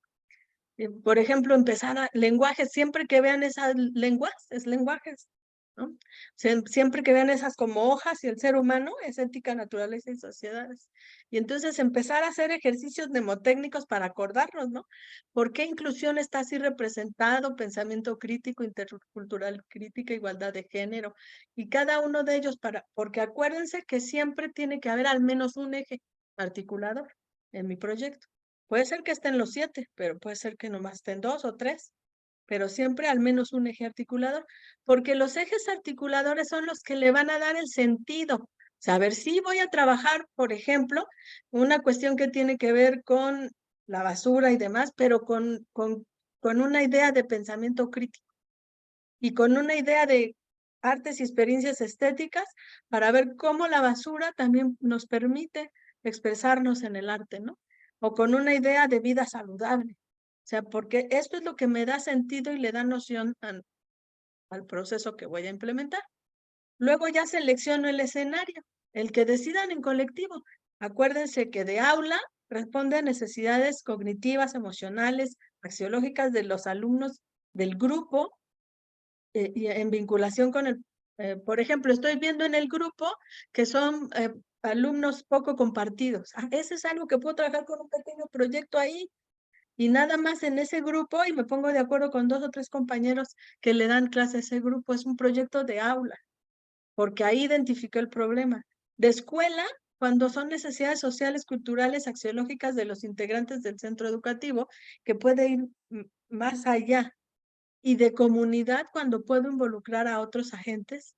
Por ejemplo, empezar a lenguajes, siempre que vean esas lenguajes, ¿no? Siempre que vean esas como hojas y el ser humano es ética, naturaleza y sociedades. Y entonces empezar a hacer ejercicios mnemotécnicos para acordarnos, ¿no? ¿Por qué inclusión está así representado? Pensamiento crítico, intercultural crítica, igualdad de género. Y cada uno de ellos porque acuérdense que siempre tiene que haber al menos un eje articulador en mi proyecto. Puede ser que estén los 7, pero puede ser que nomás estén 2 o 3, pero siempre al menos un eje articulador, porque los ejes articuladores son los que le van a dar el sentido. Saber si voy a trabajar, por ejemplo, una cuestión que tiene que ver con la basura y demás, pero con una idea de pensamiento crítico y con una idea de artes y experiencias estéticas para ver cómo la basura también nos permite expresarnos en el arte, ¿no? O con una idea de vida saludable. O sea, porque esto es lo que me da sentido y le da noción al proceso que voy a implementar. Luego ya selecciono el escenario, el que decidan en colectivo. Acuérdense que de aula responde a necesidades cognitivas, emocionales, axiológicas de los alumnos del grupo y en vinculación con por ejemplo, estoy viendo en el grupo que son alumnos poco compartidos. Ese es algo que puedo trabajar con un pequeño proyecto ahí y nada más en ese grupo y me pongo de acuerdo con 2 o 3 compañeros que le dan clase a ese grupo. Es un proyecto de aula, porque ahí identifico el problema. De escuela, cuando son necesidades sociales, culturales, axiológicas de los integrantes del centro educativo, que puede ir más allá. Y de comunidad, cuando puedo involucrar a otros agentes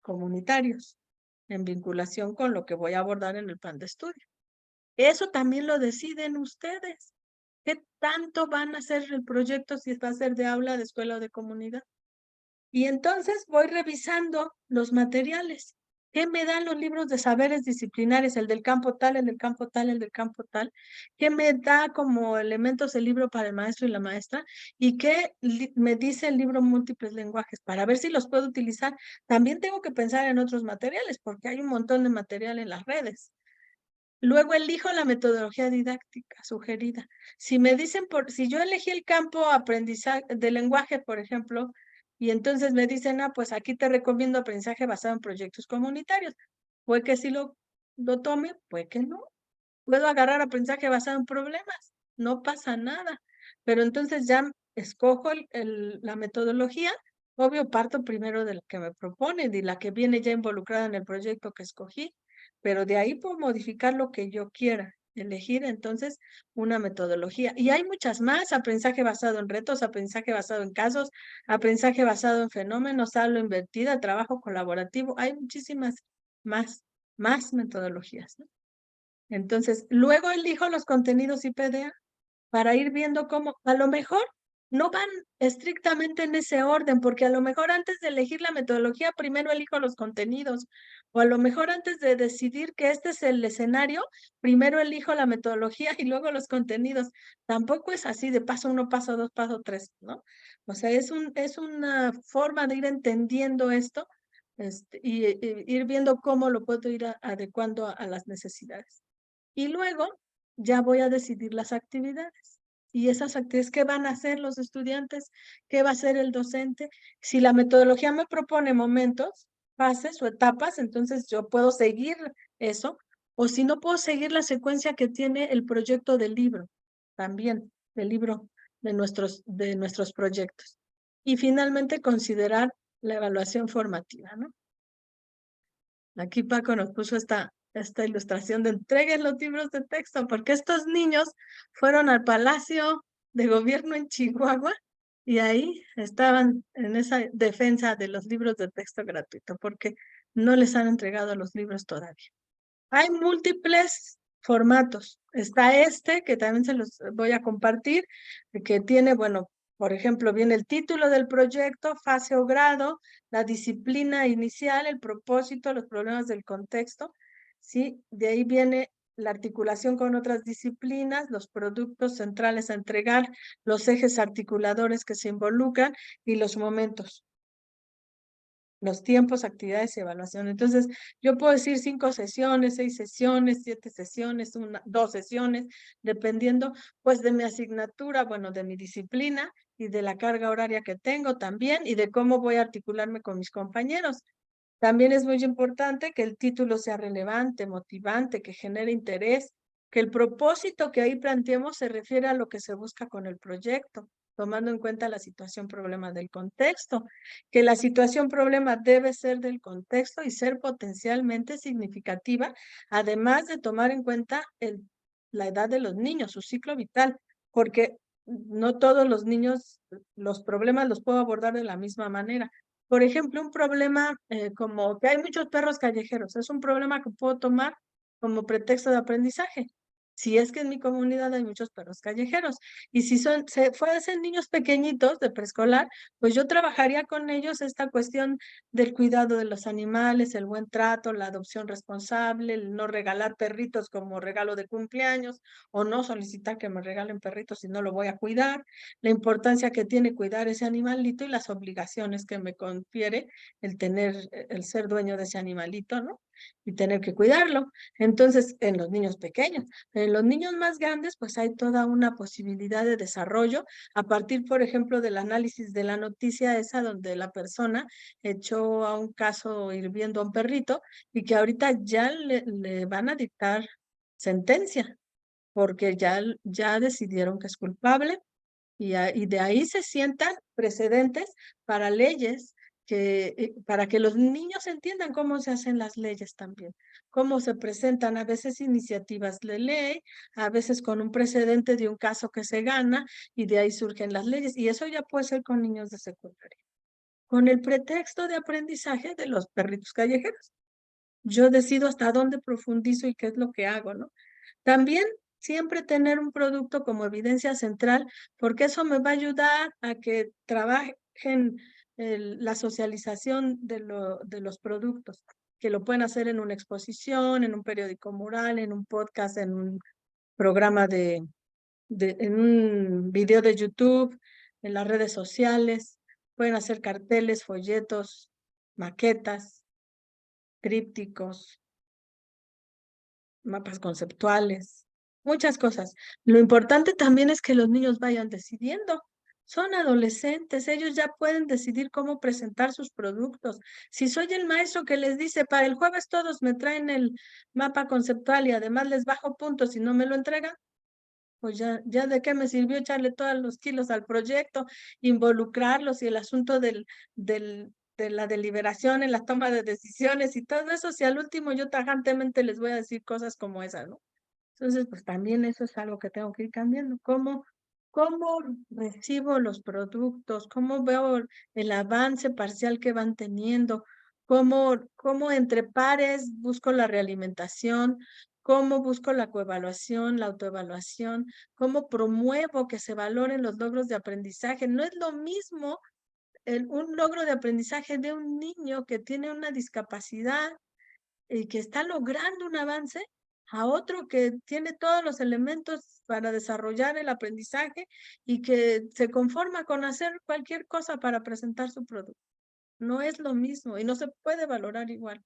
comunitarios en vinculación con lo que voy a abordar en el plan de estudio. Eso también lo deciden ustedes. ¿Qué tanto van a hacer el proyecto, si va a ser de aula, de escuela o de comunidad? Y entonces voy revisando los materiales. ¿Qué me dan los libros de saberes disciplinares? El del campo tal, el del campo tal, el del campo tal. ¿Qué me da como elementos el libro para el maestro y la maestra? ¿Y qué me dice el libro múltiples lenguajes? Para ver si los puedo utilizar. También tengo que pensar en otros materiales, porque hay un montón de material en las redes. Luego elijo la metodología didáctica sugerida. Si me dicen, si yo elegí el campo aprendizaje de lenguaje, por ejemplo, y entonces me dicen, pues aquí te recomiendo aprendizaje basado en proyectos comunitarios. Puede que sí lo tome, puede que no. Puedo agarrar aprendizaje basado en problemas, no pasa nada. Pero entonces ya escojo la metodología, obvio parto primero de la que me proponen y la que viene ya involucrada en el proyecto que escogí, pero de ahí puedo modificar lo que yo quiera, elegir entonces una metodología. Y hay muchas más: aprendizaje basado en retos, aprendizaje basado en casos, aprendizaje basado en fenómenos, aula invertida, trabajo colaborativo. Hay muchísimas más metodologías, ¿no? Entonces, luego elijo los contenidos IPDA para ir viendo cómo, a lo mejor no van estrictamente en ese orden, porque a lo mejor antes de elegir la metodología, primero elijo los contenidos, o a lo mejor antes de decidir que este es el escenario, primero elijo la metodología y luego los contenidos. Tampoco es así de paso 1, paso 2, paso 3, ¿no? O sea, es una forma de ir entendiendo esto, y ir viendo cómo lo puedo ir adecuando a las necesidades. Y luego ya voy a decidir las actividades. Y esas actividades, ¿qué van a hacer los estudiantes? ¿Qué va a hacer el docente? Si la metodología me propone momentos, fases o etapas, entonces yo puedo seguir eso. O si no, puedo seguir la secuencia que tiene el proyecto del libro, también, del libro de nuestros proyectos. Y finalmente, considerar la evaluación formativa, ¿no? Aquí Paco nos puso esta ilustración de entreguen los libros de texto, porque estos niños fueron al Palacio de Gobierno en Chihuahua y ahí estaban en esa defensa de los libros de texto gratuito, porque no les han entregado los libros todavía. Hay múltiples formatos. Está que también se los voy a compartir, que tiene, bueno, por ejemplo, viene el título del proyecto, fase o grado, la disciplina inicial, el propósito, los problemas del contexto, ¿sí? De ahí viene la articulación con otras disciplinas, los productos centrales a entregar, los ejes articuladores que se involucran y los momentos, los tiempos, actividades y evaluación. Entonces, yo puedo decir 5 sesiones, 6 sesiones, 7 sesiones, 2 sesiones, dependiendo pues de mi asignatura, bueno, de mi disciplina y de la carga horaria que tengo también y de cómo voy a articularme con mis compañeros. También es muy importante que el título sea relevante, motivante, que genere interés, que el propósito que ahí planteemos se refiere a lo que se busca con el proyecto, tomando en cuenta la situación problema del contexto, que la situación problema debe ser del contexto y ser potencialmente significativa, además de tomar en cuenta la edad de los niños, su ciclo vital, porque no todos los niños, los problemas los puedo abordar de la misma manera. Por ejemplo, un problema como que hay muchos perros callejeros, es un problema que puedo tomar como pretexto de aprendizaje. Si es que en mi comunidad hay muchos perros callejeros. Y si fuesen niños pequeñitos de preescolar, pues yo trabajaría con ellos esta cuestión del cuidado de los animales, el buen trato, la adopción responsable, el no regalar perritos como regalo de cumpleaños, o no solicitar que me regalen perritos si no lo voy a cuidar, la importancia que tiene cuidar ese animalito y las obligaciones que me confiere el ser dueño de ese animalito, ¿no? Y tener que cuidarlo. Entonces, en los niños pequeños. En los niños más grandes, pues hay toda una posibilidad de desarrollo a partir, por ejemplo, del análisis de la noticia esa donde la persona echó a un caso hirviendo a un perrito y que ahorita ya le van a dictar sentencia porque ya decidieron que es culpable y de ahí se sientan precedentes para leyes para que los niños entiendan cómo se hacen las leyes también, cómo se presentan a veces iniciativas de ley, a veces con un precedente de un caso que se gana y de ahí surgen las leyes. Y eso ya puede ser con niños de secundaria, con el pretexto de aprendizaje de los perritos callejeros. Yo decido hasta dónde profundizo y qué es lo que hago, ¿no? También siempre tener un producto como evidencia central, porque eso me va a ayudar a que trabajen la socialización de los productos, que lo pueden hacer en una exposición, en un periódico mural, en un podcast, en un programa en un video de YouTube, en las redes sociales. Pueden hacer carteles, folletos, maquetas, trípticos, mapas conceptuales, muchas cosas. Lo importante también es que los niños vayan decidiendo. Son adolescentes, ellos ya pueden decidir cómo presentar sus productos. Si soy el maestro que les dice, para el jueves todos me traen el mapa conceptual y además les bajo puntos si no me lo entregan, pues ya de qué me sirvió echarle todos los kilos al proyecto, involucrarlos y el asunto de la deliberación en la toma de decisiones y todo eso, si al último yo tajantemente les voy a decir cosas como esas, ¿no? Entonces, pues también eso es algo que tengo que ir cambiando. ¿Cómo recibo los productos? ¿Cómo veo el avance parcial que van teniendo? ¿Cómo entre pares busco la realimentación? ¿Cómo busco la coevaluación, la autoevaluación? ¿Cómo promuevo que se valoren los logros de aprendizaje? No es lo mismo un logro de aprendizaje de un niño que tiene una discapacidad y que está logrando un avance a otro que tiene todos los elementos para desarrollar el aprendizaje y que se conforma con hacer cualquier cosa para presentar su producto. No es lo mismo y no se puede valorar igual.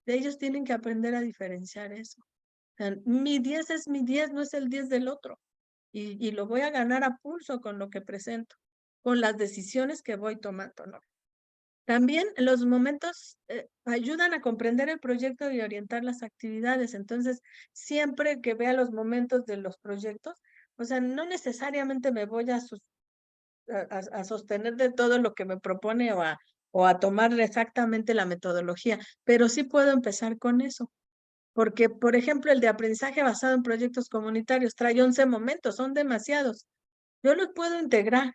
Ellos tienen que aprender a diferenciar eso. O sea, mi 10 es mi 10, no es el 10 del otro. Y lo voy a ganar a pulso con lo que presento, con las decisiones que voy tomando, ¿no? También los momentos ayudan a comprender el proyecto y orientar las actividades. Entonces, siempre que vea los momentos de los proyectos, o sea, no necesariamente me voy a sostener de todo lo que me propone o a tomar exactamente la metodología, pero sí puedo empezar con eso. Porque, por ejemplo, el de aprendizaje basado en proyectos comunitarios trae 11 momentos, son demasiados. Yo los puedo integrar,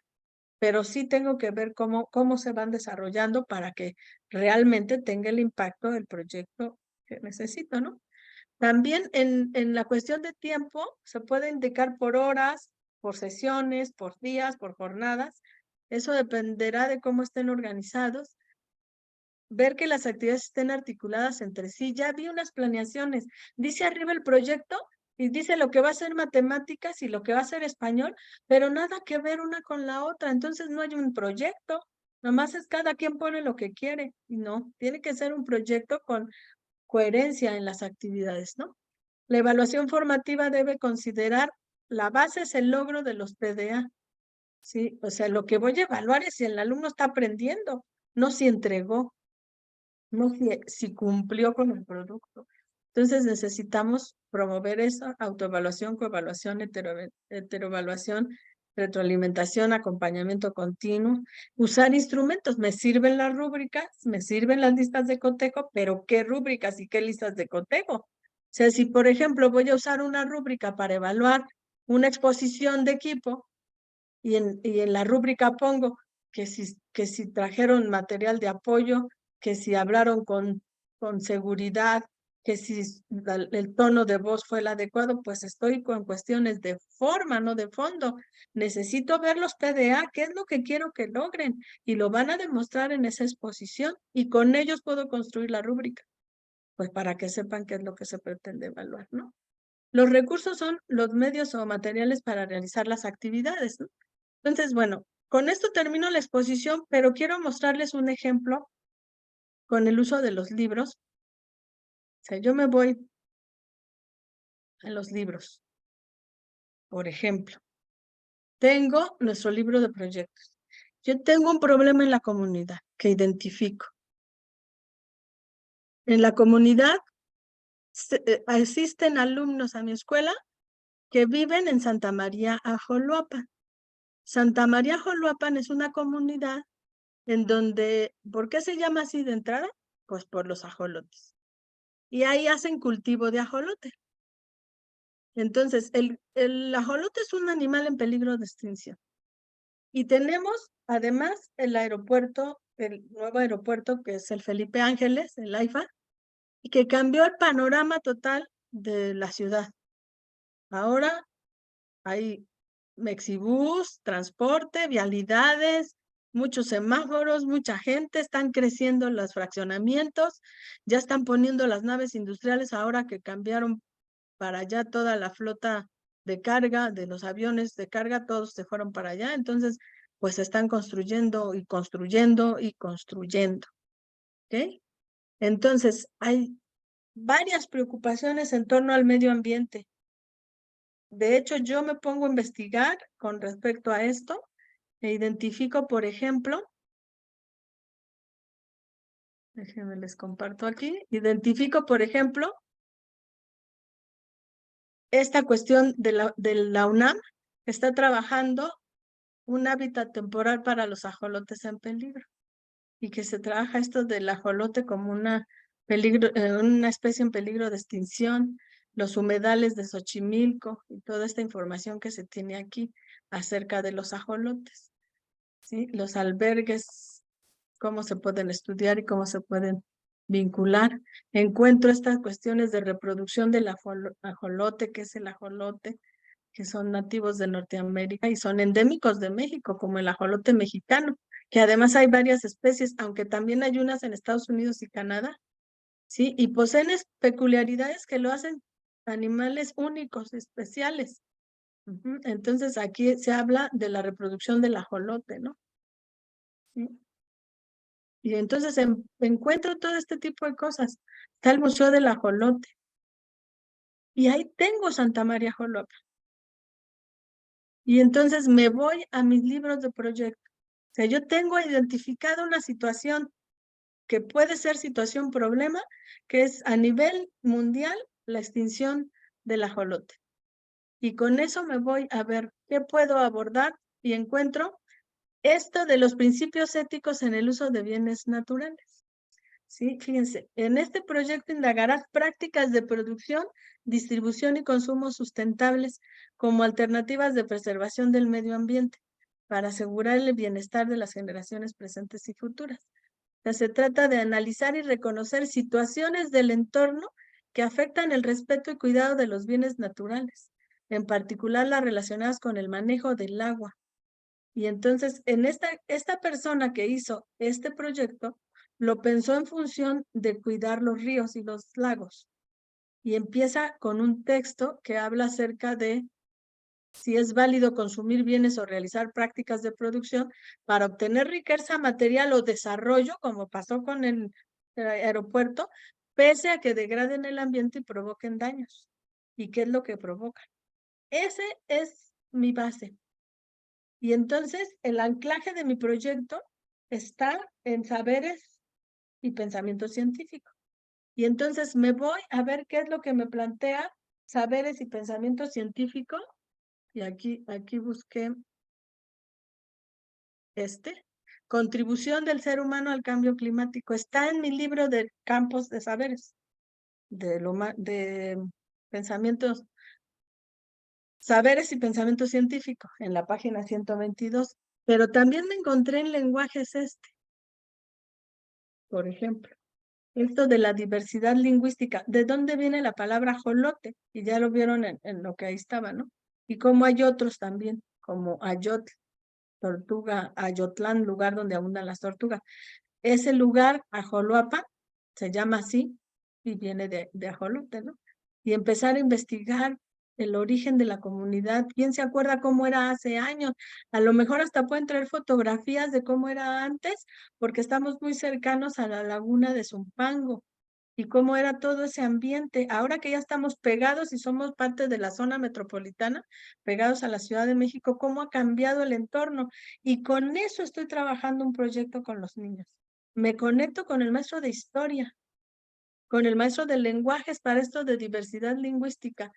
pero sí tengo que ver cómo se van desarrollando para que realmente tenga el impacto del proyecto que necesito, ¿no? También en la cuestión de tiempo se puede indicar por horas, por sesiones, por días, por jornadas. Eso dependerá de cómo estén organizados. Ver que las actividades estén articuladas entre sí. Ya vi unas planeaciones. Dice arriba el proyecto y dice lo que va a ser matemáticas y lo que va a ser español, pero nada que ver una con la otra. Entonces no hay un proyecto. Nomás es cada quien pone lo que quiere. Y no, tiene que ser un proyecto con coherencia en las actividades, ¿no? La evaluación formativa debe considerar la base es el logro de los PDA. Sí, o sea, lo que voy a evaluar es si el alumno está aprendiendo, no si entregó, no si cumplió con el producto. Entonces necesitamos promover esa autoevaluación, coevaluación, heteroevaluación, retroalimentación, acompañamiento continuo, usar instrumentos. Me sirven las rúbricas, me sirven las listas de cotejo, pero ¿qué rúbricas y qué listas de cotejo? O sea, si por ejemplo voy a usar una rúbrica para evaluar una exposición de equipo y en la rúbrica pongo que si trajeron material de apoyo, que si hablaron con seguridad, que si el tono de voz fue el adecuado, pues estoy con cuestiones de forma, no de fondo. Necesito ver los PDA, qué es lo que quiero que logren, y lo van a demostrar en esa exposición, y con ellos puedo construir la rúbrica, pues para que sepan qué es lo que se pretende evaluar, ¿no? Los recursos son los medios o materiales para realizar las actividades, ¿no? Entonces, bueno, con esto termino la exposición, pero quiero mostrarles un ejemplo con el uso de los libros. O sea, yo me voy a los libros. Por ejemplo, tengo nuestro libro de proyectos. Yo tengo un problema en la comunidad que identifico. En la comunidad asisten alumnos a mi escuela que viven en Santa María Ajoloapan. Santa María Ajoloapan es una comunidad en donde, ¿por qué se llama así de entrada? Pues por los ajolotes. Y ahí hacen cultivo de ajolote. Entonces, el ajolote es un animal en peligro de extinción. Y tenemos, además, el nuevo aeropuerto, que es el Felipe Ángeles, el AIFA, y que cambió el panorama total de la ciudad. Ahora hay Mexibús, transporte, vialidades, muchos semáforos, mucha gente, están creciendo los fraccionamientos, ya están poniendo las naves industriales ahora que cambiaron para allá toda la flota de carga, de los aviones de carga, todos se fueron para allá, entonces pues están construyendo y construyendo y construyendo, ¿ok? Entonces hay varias preocupaciones en torno al medio ambiente. De hecho, yo me pongo a investigar con respecto a esto e identifico, por ejemplo, déjenme les comparto aquí, identifico, por ejemplo, esta cuestión de la UNAM, está trabajando un hábitat temporal para los ajolotes en peligro, y que se trabaja esto del ajolote como una especie en peligro de extinción, los humedales de Xochimilco y toda esta información que se tiene aquí acerca de los ajolotes, ¿sí? Los albergues, cómo se pueden estudiar y cómo se pueden vincular. Encuentro estas cuestiones de reproducción del ajolote, que es el ajolote, que son nativos de Norteamérica y son endémicos de México, como el ajolote mexicano, que además hay varias especies, aunque también hay unas en Estados Unidos y Canadá, ¿sí? Y poseen peculiaridades que lo hacen animales únicos, especiales. Entonces aquí se habla de la reproducción del ajolote, ¿no? ¿Sí? Y entonces encuentro todo este tipo de cosas. Está el Museo del Ajolote. Y ahí tengo Santa María Ajolote. Y entonces me voy a mis libros de proyecto. O sea, yo tengo identificado una situación que puede ser situación problema, que es a nivel mundial la extinción del ajolote. Y con eso me voy a ver qué puedo abordar y encuentro esto de los principios éticos en el uso de bienes naturales. Sí, fíjense, en este proyecto indagarás prácticas de producción, distribución y consumo sustentables como alternativas de preservación del medio ambiente para asegurar el bienestar de las generaciones presentes y futuras. O sea, se trata de analizar y reconocer situaciones del entorno que afectan el respeto y cuidado de los bienes naturales, en particular las relacionadas con el manejo del agua. Y entonces, en esta persona que hizo este proyecto, lo pensó en función de cuidar los ríos y los lagos. Y empieza con un texto que habla acerca de si es válido consumir bienes o realizar prácticas de producción para obtener riqueza material o desarrollo, como pasó con el aeropuerto, pese a que degraden el ambiente y provoquen daños. ¿Y qué es lo que provocan? Ese es mi base. Y entonces el anclaje de mi proyecto está en saberes y pensamiento científico. Y entonces me voy a ver qué es lo que me plantea saberes y pensamiento científico. Y aquí busqué contribución del ser humano al cambio climático. Está en mi libro de campos de saberes, de pensamientos, saberes y pensamiento científico, en la página 122. Pero también me encontré en lenguajes por ejemplo. Esto de la diversidad lingüística, ¿de dónde viene la palabra ajolote? Y ya lo vieron en lo que ahí estaba, ¿no? Y como hay otros también, como ayotl, tortuga, Ayotlán, lugar donde abundan las tortugas. Ese lugar, Ajoloapa, se llama así y viene de ajolote, ¿no? Y empezar a investigar el origen de la comunidad. ¿Quién se acuerda cómo era hace años? A lo mejor hasta pueden traer fotografías de cómo era antes, porque estamos muy cercanos a la laguna de Zumpango y cómo era todo ese ambiente. Ahora que ya estamos pegados y somos parte de la zona metropolitana, pegados a la Ciudad de México, cómo ha cambiado el entorno. Y con eso estoy trabajando un proyecto con los niños. Me conecto con el maestro de historia, con el maestro de lenguajes para esto de diversidad lingüística.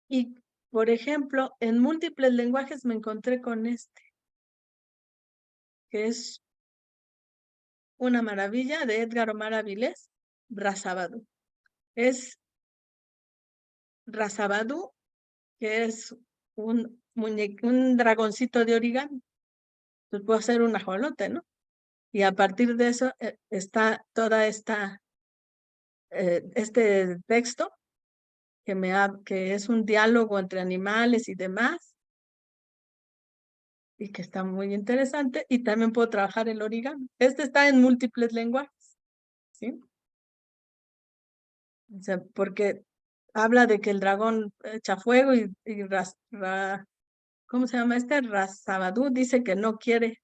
Y, por ejemplo, en múltiples lenguajes me encontré con que es una maravilla, de Edgar Omar Avilés, Razabadú. Es Razabadú, que es un dragoncito de origami. Entonces puedo hacer un ajolote, ¿no? Y a partir de eso está toda este texto que es un diálogo entre animales y demás, y que está muy interesante, y también puedo trabajar el origami. Este está en múltiples lenguajes, ¿sí? O sea, porque habla de que el dragón echa fuego y ¿cómo se llama este? Razabadú dice que no quiere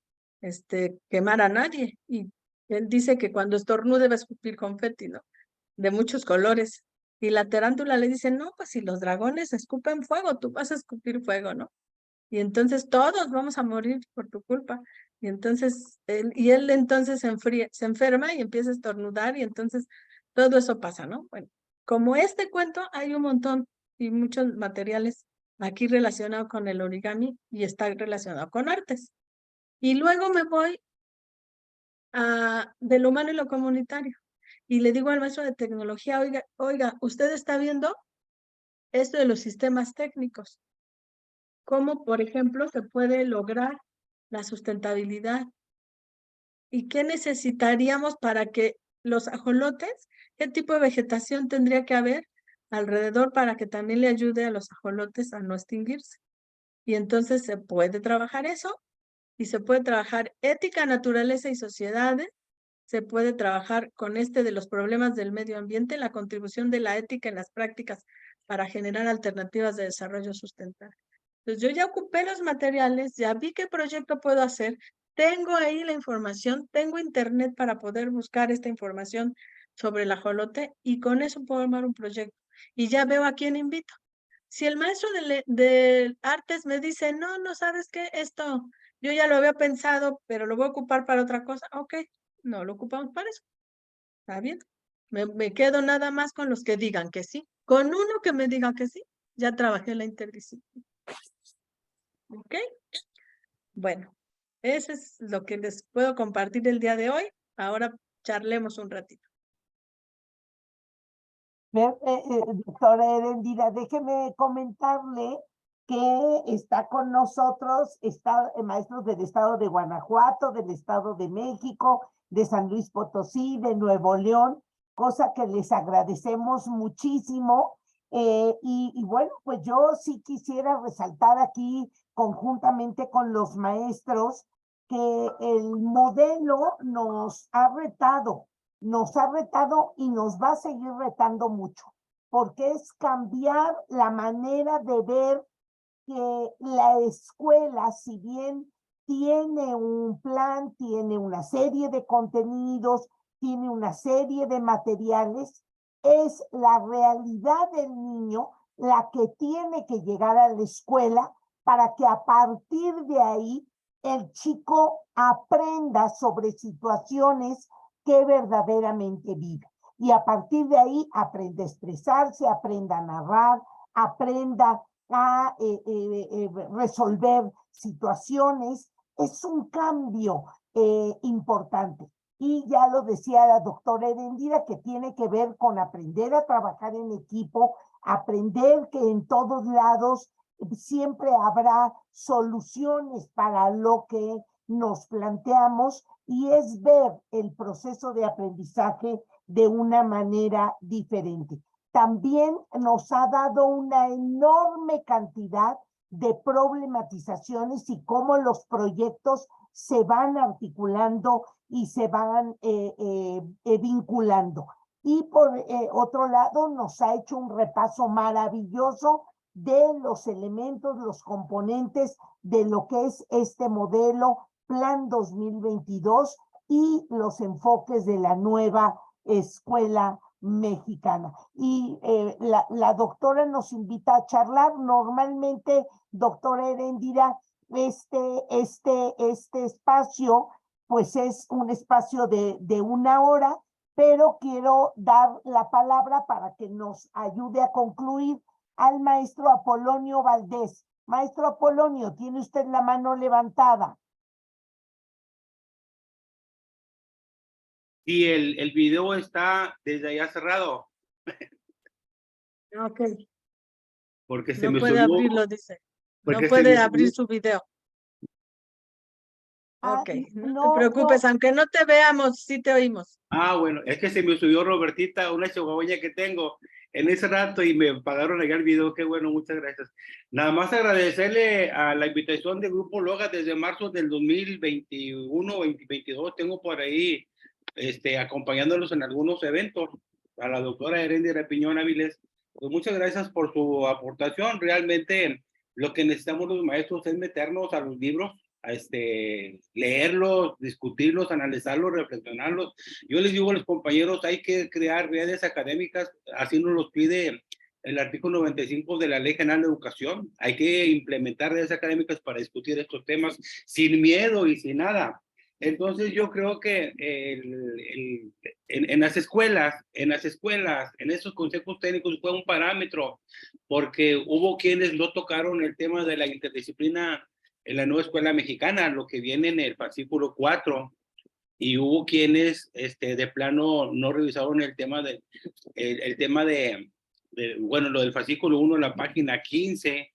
quemar a nadie, y él dice que cuando estornude va a escupir confeti, ¿no? de muchos colores. Y la tarántula le dice, no, pues si los dragones escupen fuego, tú vas a escupir fuego, ¿no? Y entonces todos vamos a morir por tu culpa. Y entonces, él entonces se enferma y empieza a estornudar y entonces todo eso pasa, ¿no? Bueno, como este cuento, hay un montón y muchos materiales aquí relacionados con el origami y está relacionado con artes. Y luego me voy de lo humano y lo comunitario. Y le digo al maestro de tecnología, oiga, usted está viendo esto de los sistemas técnicos. ¿Cómo, por ejemplo, se puede lograr la sustentabilidad? ¿Y qué necesitaríamos para que los ajolotes, qué tipo de vegetación tendría que haber alrededor para que también le ayude a los ajolotes a no extinguirse? Y entonces se puede trabajar eso y se puede trabajar ética, naturaleza y sociedades. Se puede trabajar con de los problemas del medio ambiente, la contribución de la ética en las prácticas para generar alternativas de desarrollo sustentable. Entonces yo ya ocupé los materiales, ya vi qué proyecto puedo hacer, tengo ahí la información, tengo internet para poder buscar esta información sobre el ajolote y con eso puedo armar un proyecto. Y ya veo a quién invito. Si el maestro de artes me dice, no, no sabes qué, esto yo ya lo había pensado, pero lo voy a ocupar para otra cosa, ok, no lo ocupamos para eso. ¿Está bien? Me quedo nada más con los que digan que sí. Con uno que me diga que sí, ya trabajé la interdisciplina. ¿Ok? Bueno, eso es lo que les puedo compartir el día de hoy. Ahora charlemos un ratito. Doctora Erendira, déjeme comentarle que está con nosotros maestros del estado de Guanajuato, del estado de México, de San Luis Potosí, de Nuevo León, cosa que les agradecemos muchísimo. Y bueno, pues yo sí quisiera resaltar aquí conjuntamente con los maestros que el modelo nos ha retado y nos va a seguir retando mucho, porque es cambiar la manera de ver que la escuela, si bien tiene un plan, tiene una serie de contenidos, tiene una serie de materiales, es la realidad del niño la que tiene que llegar a la escuela para que a partir de ahí el chico aprenda sobre situaciones que verdaderamente vive. Y a partir de ahí aprenda a expresarse, aprenda a narrar, aprenda a resolver situaciones. Es un cambio importante. Y ya lo decía la doctora Erendira, que tiene que ver con aprender a trabajar en equipo, aprender que en todos lados siempre habrá soluciones para lo que nos planteamos, y es ver el proceso de aprendizaje de una manera diferente. También nos ha dado una enorme cantidad de problematizaciones y cómo los proyectos se van articulando y se van vinculando. Y por otro lado, nos ha hecho un repaso maravilloso de los elementos, los componentes de lo que es este modelo Plan 2022 y los enfoques de la nueva escuela mexicana. Y la doctora nos invita a charlar. Normalmente, doctora Erendira, este espacio, pues es un espacio de 1 hora, pero quiero dar la palabra para que nos ayude a concluir al maestro Apolonio Valdés. Maestro Apolonio, tiene usted la mano levantada. Y el video está desde allá cerrado. Ok. Porque se No me puede subió. abrirlo, dice. No Porque se puede me abrir subió. su video. Ok, no te No, preocupes, aunque no te veamos, sí te oímos. Bueno, es que se me subió Robertita, una chihuahueña que tengo en ese rato y me pagaron allá el video. Qué bueno, muchas gracias. Nada más agradecerle a la invitación del Grupo Loga desde marzo del 2021, 2022. Tengo por ahí acompañándolos en algunos eventos. A la doctora Erendira Piñón Áviles, pues muchas gracias por su aportación. Realmente lo que necesitamos los maestros es meternos a los libros, leerlos, discutirlos, analizarlos, reflexionarlos. Yo les digo a los compañeros, hay que crear redes académicas, así nos los pide el artículo 95 de la Ley General de Educación. Hay que implementar redes académicas para discutir estos temas sin miedo y sin nada. Entonces yo creo que en las escuelas, en esos consejos técnicos fue un parámetro, porque hubo quienes no tocaron el tema de la interdisciplina en la nueva escuela mexicana, lo que viene en el fascículo 4, y hubo quienes de plano no revisaron el tema bueno, lo del fascículo 1, la página 15.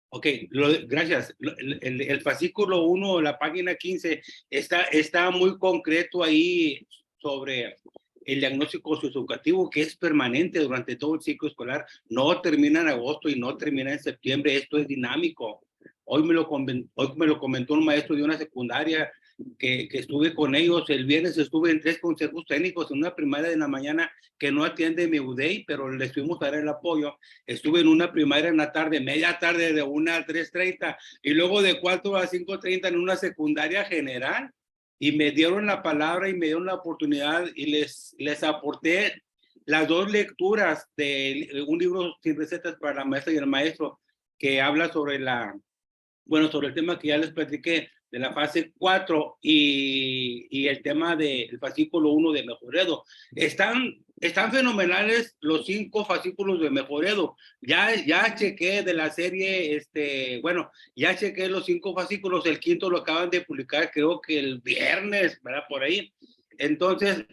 Ok, gracias. El fascículo 1, la página 15, está muy concreto ahí sobre el diagnóstico socioeducativo, que es permanente durante todo el ciclo escolar. No termina en agosto y no termina en septiembre. Esto es dinámico. Hoy me lo comentó un maestro de una secundaria que estuve con ellos. El viernes estuve en 3 consejos técnicos, en una primaria de la mañana que no atiende mi UDEI, pero les fuimos a dar el apoyo. Estuve en una primaria en la tarde, media tarde, de 1 a 3:30, y luego de 4 a 5:30 en una secundaria general, y me dieron la palabra y me dieron la oportunidad, y les aporté las 2 lecturas de un libro sin recetas para la maestra y el maestro, que habla sobre sobre el tema que ya les platiqué, de la fase 4 y el tema del fascículo 1 de Mejoredo. Están fenomenales los 5 fascículos de Mejoredo. Ya chequé de la serie, ya chequé los 5 fascículos, el 5º lo acaban de publicar, creo que el viernes, ¿verdad? Por ahí. Entonces,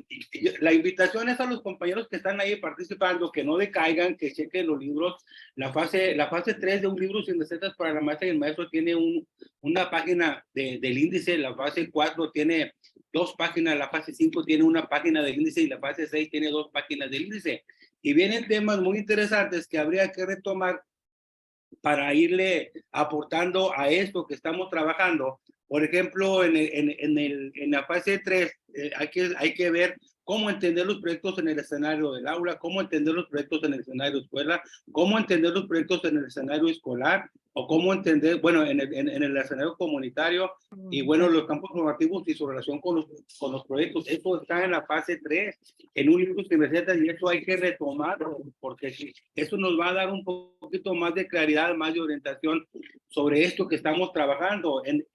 la invitación es a los compañeros que están ahí participando, que no decaigan, que chequen los libros. La fase 3 de un libro sin recetas para la maestra y el maestro tiene una página del índice, la fase 4 tiene 2 páginas, la fase 5 tiene una página del índice y la fase 6 tiene 2 páginas del índice. Y vienen temas muy interesantes que habría que retomar para irle aportando a esto que estamos trabajando. Por ejemplo, en la fase 3 hay que ver cómo entender los proyectos en el escenario del aula, cómo entender los proyectos en el escenario de escuela, cómo entender los proyectos en el escenario escolar, o cómo entender, bueno, en el escenario comunitario, y bueno, los campos formativos y su relación con los proyectos. Eso está en la fase 3, en un libro sin recetas, y eso hay que retomarlo, porque eso nos va a dar un poquito más de claridad, más de orientación sobre esto que estamos trabajando. En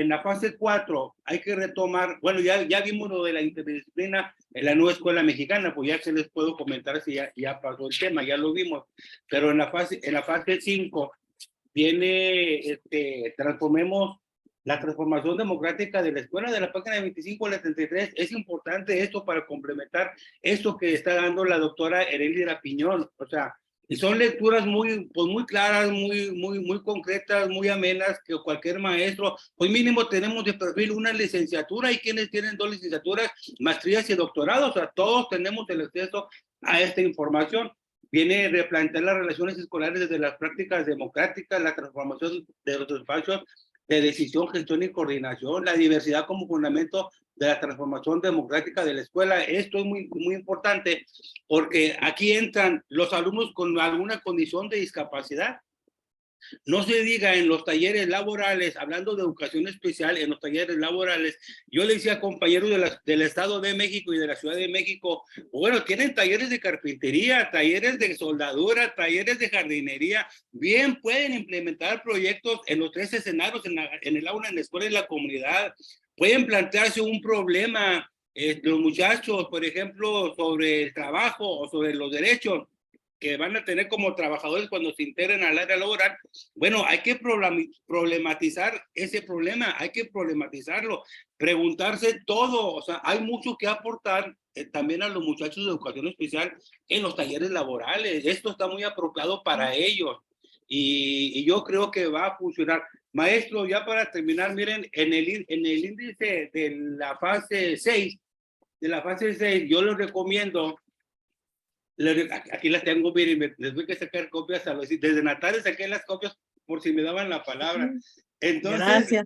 la fase 4 hay que retomar, bueno, ya vimos lo de la interdisciplina en la nueva escuela mexicana, pues ya se les puedo comentar si ya pasó el tema, ya lo vimos, pero en la fase 5 viene, transformemos la transformación democrática de la escuela, de la página 25 a la 33. Es importante esto para complementar esto que está dando la doctora Heréndira Piñón, o sea, y son lecturas muy claras, muy concretas, muy amenas, que cualquier maestro, pues mínimo tenemos de perfil una licenciatura, hay quienes tienen 2 licenciaturas, maestrías y doctorados, o sea, todos tenemos el acceso a esta información. Viene a replantear las relaciones escolares desde las prácticas democráticas, la transformación de los espacios de decisión, gestión y coordinación, la diversidad como fundamento de la transformación democrática de la escuela. Esto es muy importante, porque aquí entran los alumnos con alguna condición de discapacidad. No se diga en los talleres laborales, hablando de educación especial, en los talleres laborales, yo le decía a compañeros del Estado de México y de la Ciudad de México, bueno, tienen talleres de carpintería, talleres de soldadura, talleres de jardinería, bien pueden implementar proyectos en los 3 escenarios, en el aula, en la escuela y en la comunidad. Pueden plantearse un problema, los muchachos, por ejemplo, sobre el trabajo o sobre los derechos que van a tener como trabajadores cuando se integren al área laboral. Bueno, hay que problematizar ese problema, hay que problematizarlo, preguntarse todo. O sea, hay mucho que aportar también a los muchachos de educación especial en los talleres laborales. Esto está muy apropiado para ellos, y yo creo que va a funcionar. Maestro, ya para terminar, miren, en el índice de la fase 6, yo les recomiendo, aquí las tengo, miren, les voy a sacar copias desde Natalia saqué las copias por si me daban la palabra. Entonces, gracias.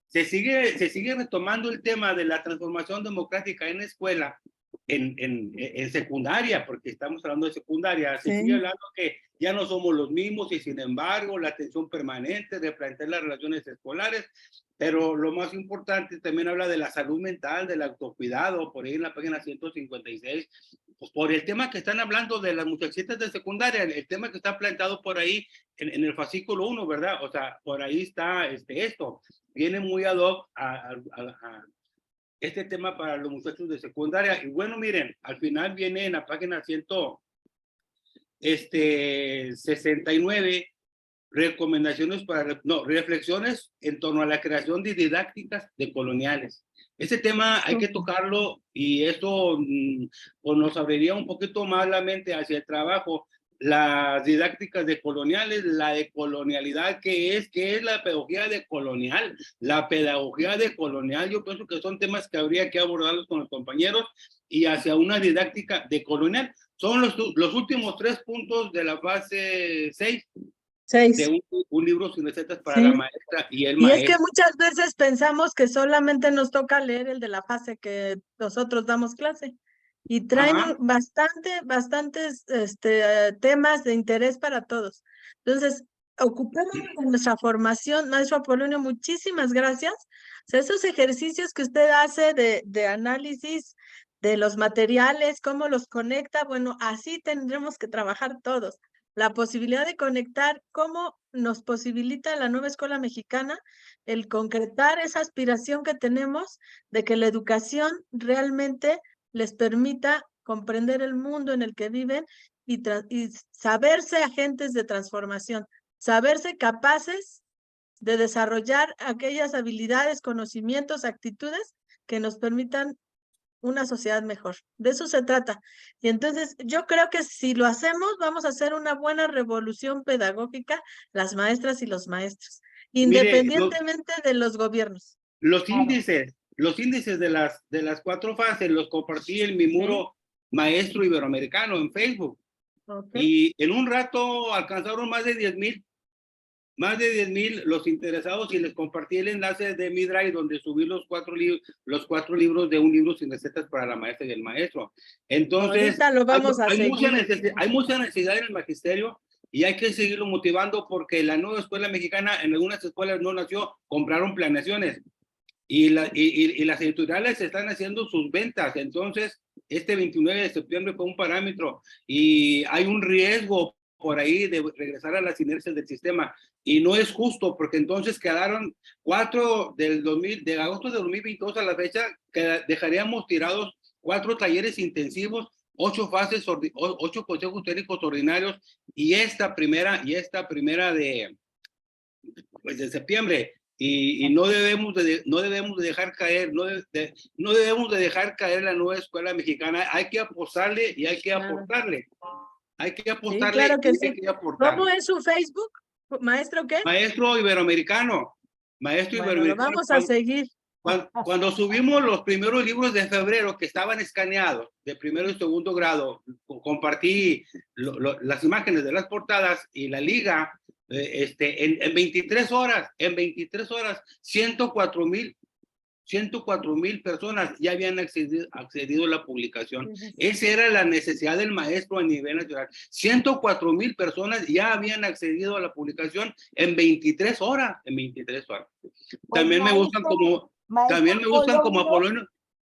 Se sigue retomando el tema de la transformación democrática en la escuela, en secundaria, porque estamos hablando de secundaria, se Sí. sigue hablando que ya no somos los mismos y sin embargo la atención permanente, de plantear las relaciones escolares, pero lo más importante también habla de la salud mental, del autocuidado, por ahí en la página 156, pues por el tema que están hablando de las muchachitas de secundaria, el tema que está planteado por ahí en el fascículo 1, ¿verdad? O sea, por ahí está esto, viene muy ad hoc a este tema para los muchachos de secundaria. Y bueno, miren, al final viene en la página 169, recomendaciones para, no, reflexiones en torno a la creación de didácticas de coloniales. Ese tema hay que tocarlo y esto pues nos abriría un poquito más la mente hacia el trabajo. Las didácticas de coloniales, la de colonialidad, ¿qué es la pedagogía de colonial? La pedagogía de colonial, yo pienso que son temas que habría que abordarlos con los compañeros y hacia una didáctica de colonial. Son los últimos 3 puntos de la fase 6 de un libro sin recetas para Sí. la maestra y el Y es maestro. que muchas veces pensamos que solamente nos toca leer el de la fase que nosotros damos clase. Y traen Ajá. bastantes temas de interés para todos. Entonces, ocupemos de nuestra formación, maestro Apolonio, muchísimas gracias. O sea, esos ejercicios que usted hace de análisis de los materiales, cómo los conecta, bueno, así tendremos que trabajar todos. La posibilidad de conectar, cómo nos posibilita la nueva escuela mexicana el concretar esa aspiración que tenemos de que la educación realmente les permita comprender el mundo en el que viven y saberse agentes de transformación, saberse capaces de desarrollar aquellas habilidades, conocimientos, actitudes que nos permitan una sociedad mejor. De eso se trata. Y entonces yo creo que si lo hacemos, vamos a hacer una buena revolución pedagógica, las maestras y los maestros, independientemente de los gobiernos. Los índices de las 4 fases los compartí en mi muro Maestro Iberoamericano en Facebook. Y en un rato alcanzaron más de 10,000 los interesados y les compartí el enlace de mi Drive donde subí los 4 libros de un libro sin recetas para la maestra y el maestro. Entonces, ahorita lo vamos a seguir. Hay mucha necesidad en el magisterio y hay que seguirlo motivando porque la nueva escuela mexicana en algunas escuelas no nació, compraron planeaciones y las editoriales están haciendo sus ventas. Entonces, este 29 de septiembre fue un parámetro y hay un riesgo por ahí de regresar a las inercias del sistema y no es justo porque entonces quedaron 4 de agosto de 2022 a la fecha que dejaríamos tirados 4 talleres intensivos, 8 fases, 8 consejos técnicos ordinarios y esta primera de septiembre. Y no debemos de dejar caer, no debemos de dejar caer la nueva escuela mexicana. Hay que apostarle y hay que aportarle. Hay que apostarle. Sí, claro que sí. Hay que aportarle. ¿Cómo es su Facebook? ¿Maestro qué? Maestro Iberoamericano. Maestro Iberoamericano. Lo vamos a seguir. Cuando subimos los primeros libros de febrero que estaban escaneados de primero y segundo grado, compartí las imágenes de las portadas y la liga. En 23 horas, 104,000 personas ya habían accedido a la publicación. Esa era la necesidad del maestro a nivel nacional. 104,000 personas ya habían accedido a la publicación en 23 horas. También me gustan como Apolonio.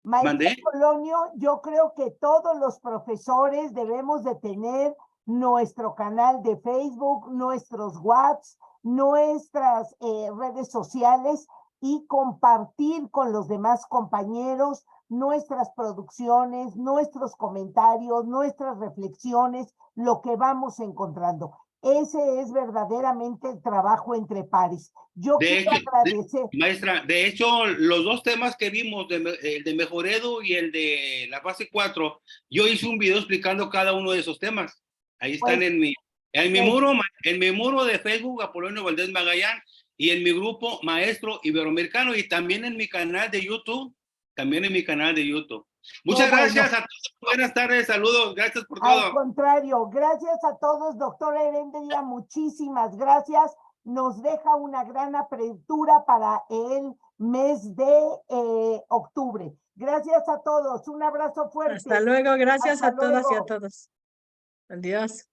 Maestro Apolonio, yo creo que todos los profesores debemos de tener nuestro canal de Facebook, nuestros WhatsApp, nuestras redes sociales y compartir con los demás compañeros nuestras producciones, nuestros comentarios, nuestras reflexiones, lo que vamos encontrando. Ese es verdaderamente el trabajo entre pares. Yo quiero agradecer. Maestra, de hecho, los 2 temas que vimos, el de Mejoredo y el de la fase 4, yo hice un video explicando cada uno de esos temas. Ahí están en mi muro de Facebook, Apolonio Valdés Magallán, y en mi grupo Maestro Iberoamericano, y también en mi canal de YouTube. Muchas gracias a todos. Buenas tardes, saludos, gracias por todo. Al contrario, gracias a todos, doctora Herendia, muchísimas gracias. Nos deja una gran apertura para el mes de octubre. Gracias a todos. Un abrazo fuerte. Hasta luego. Gracias Hasta a todas y a luego. todos. Adiós.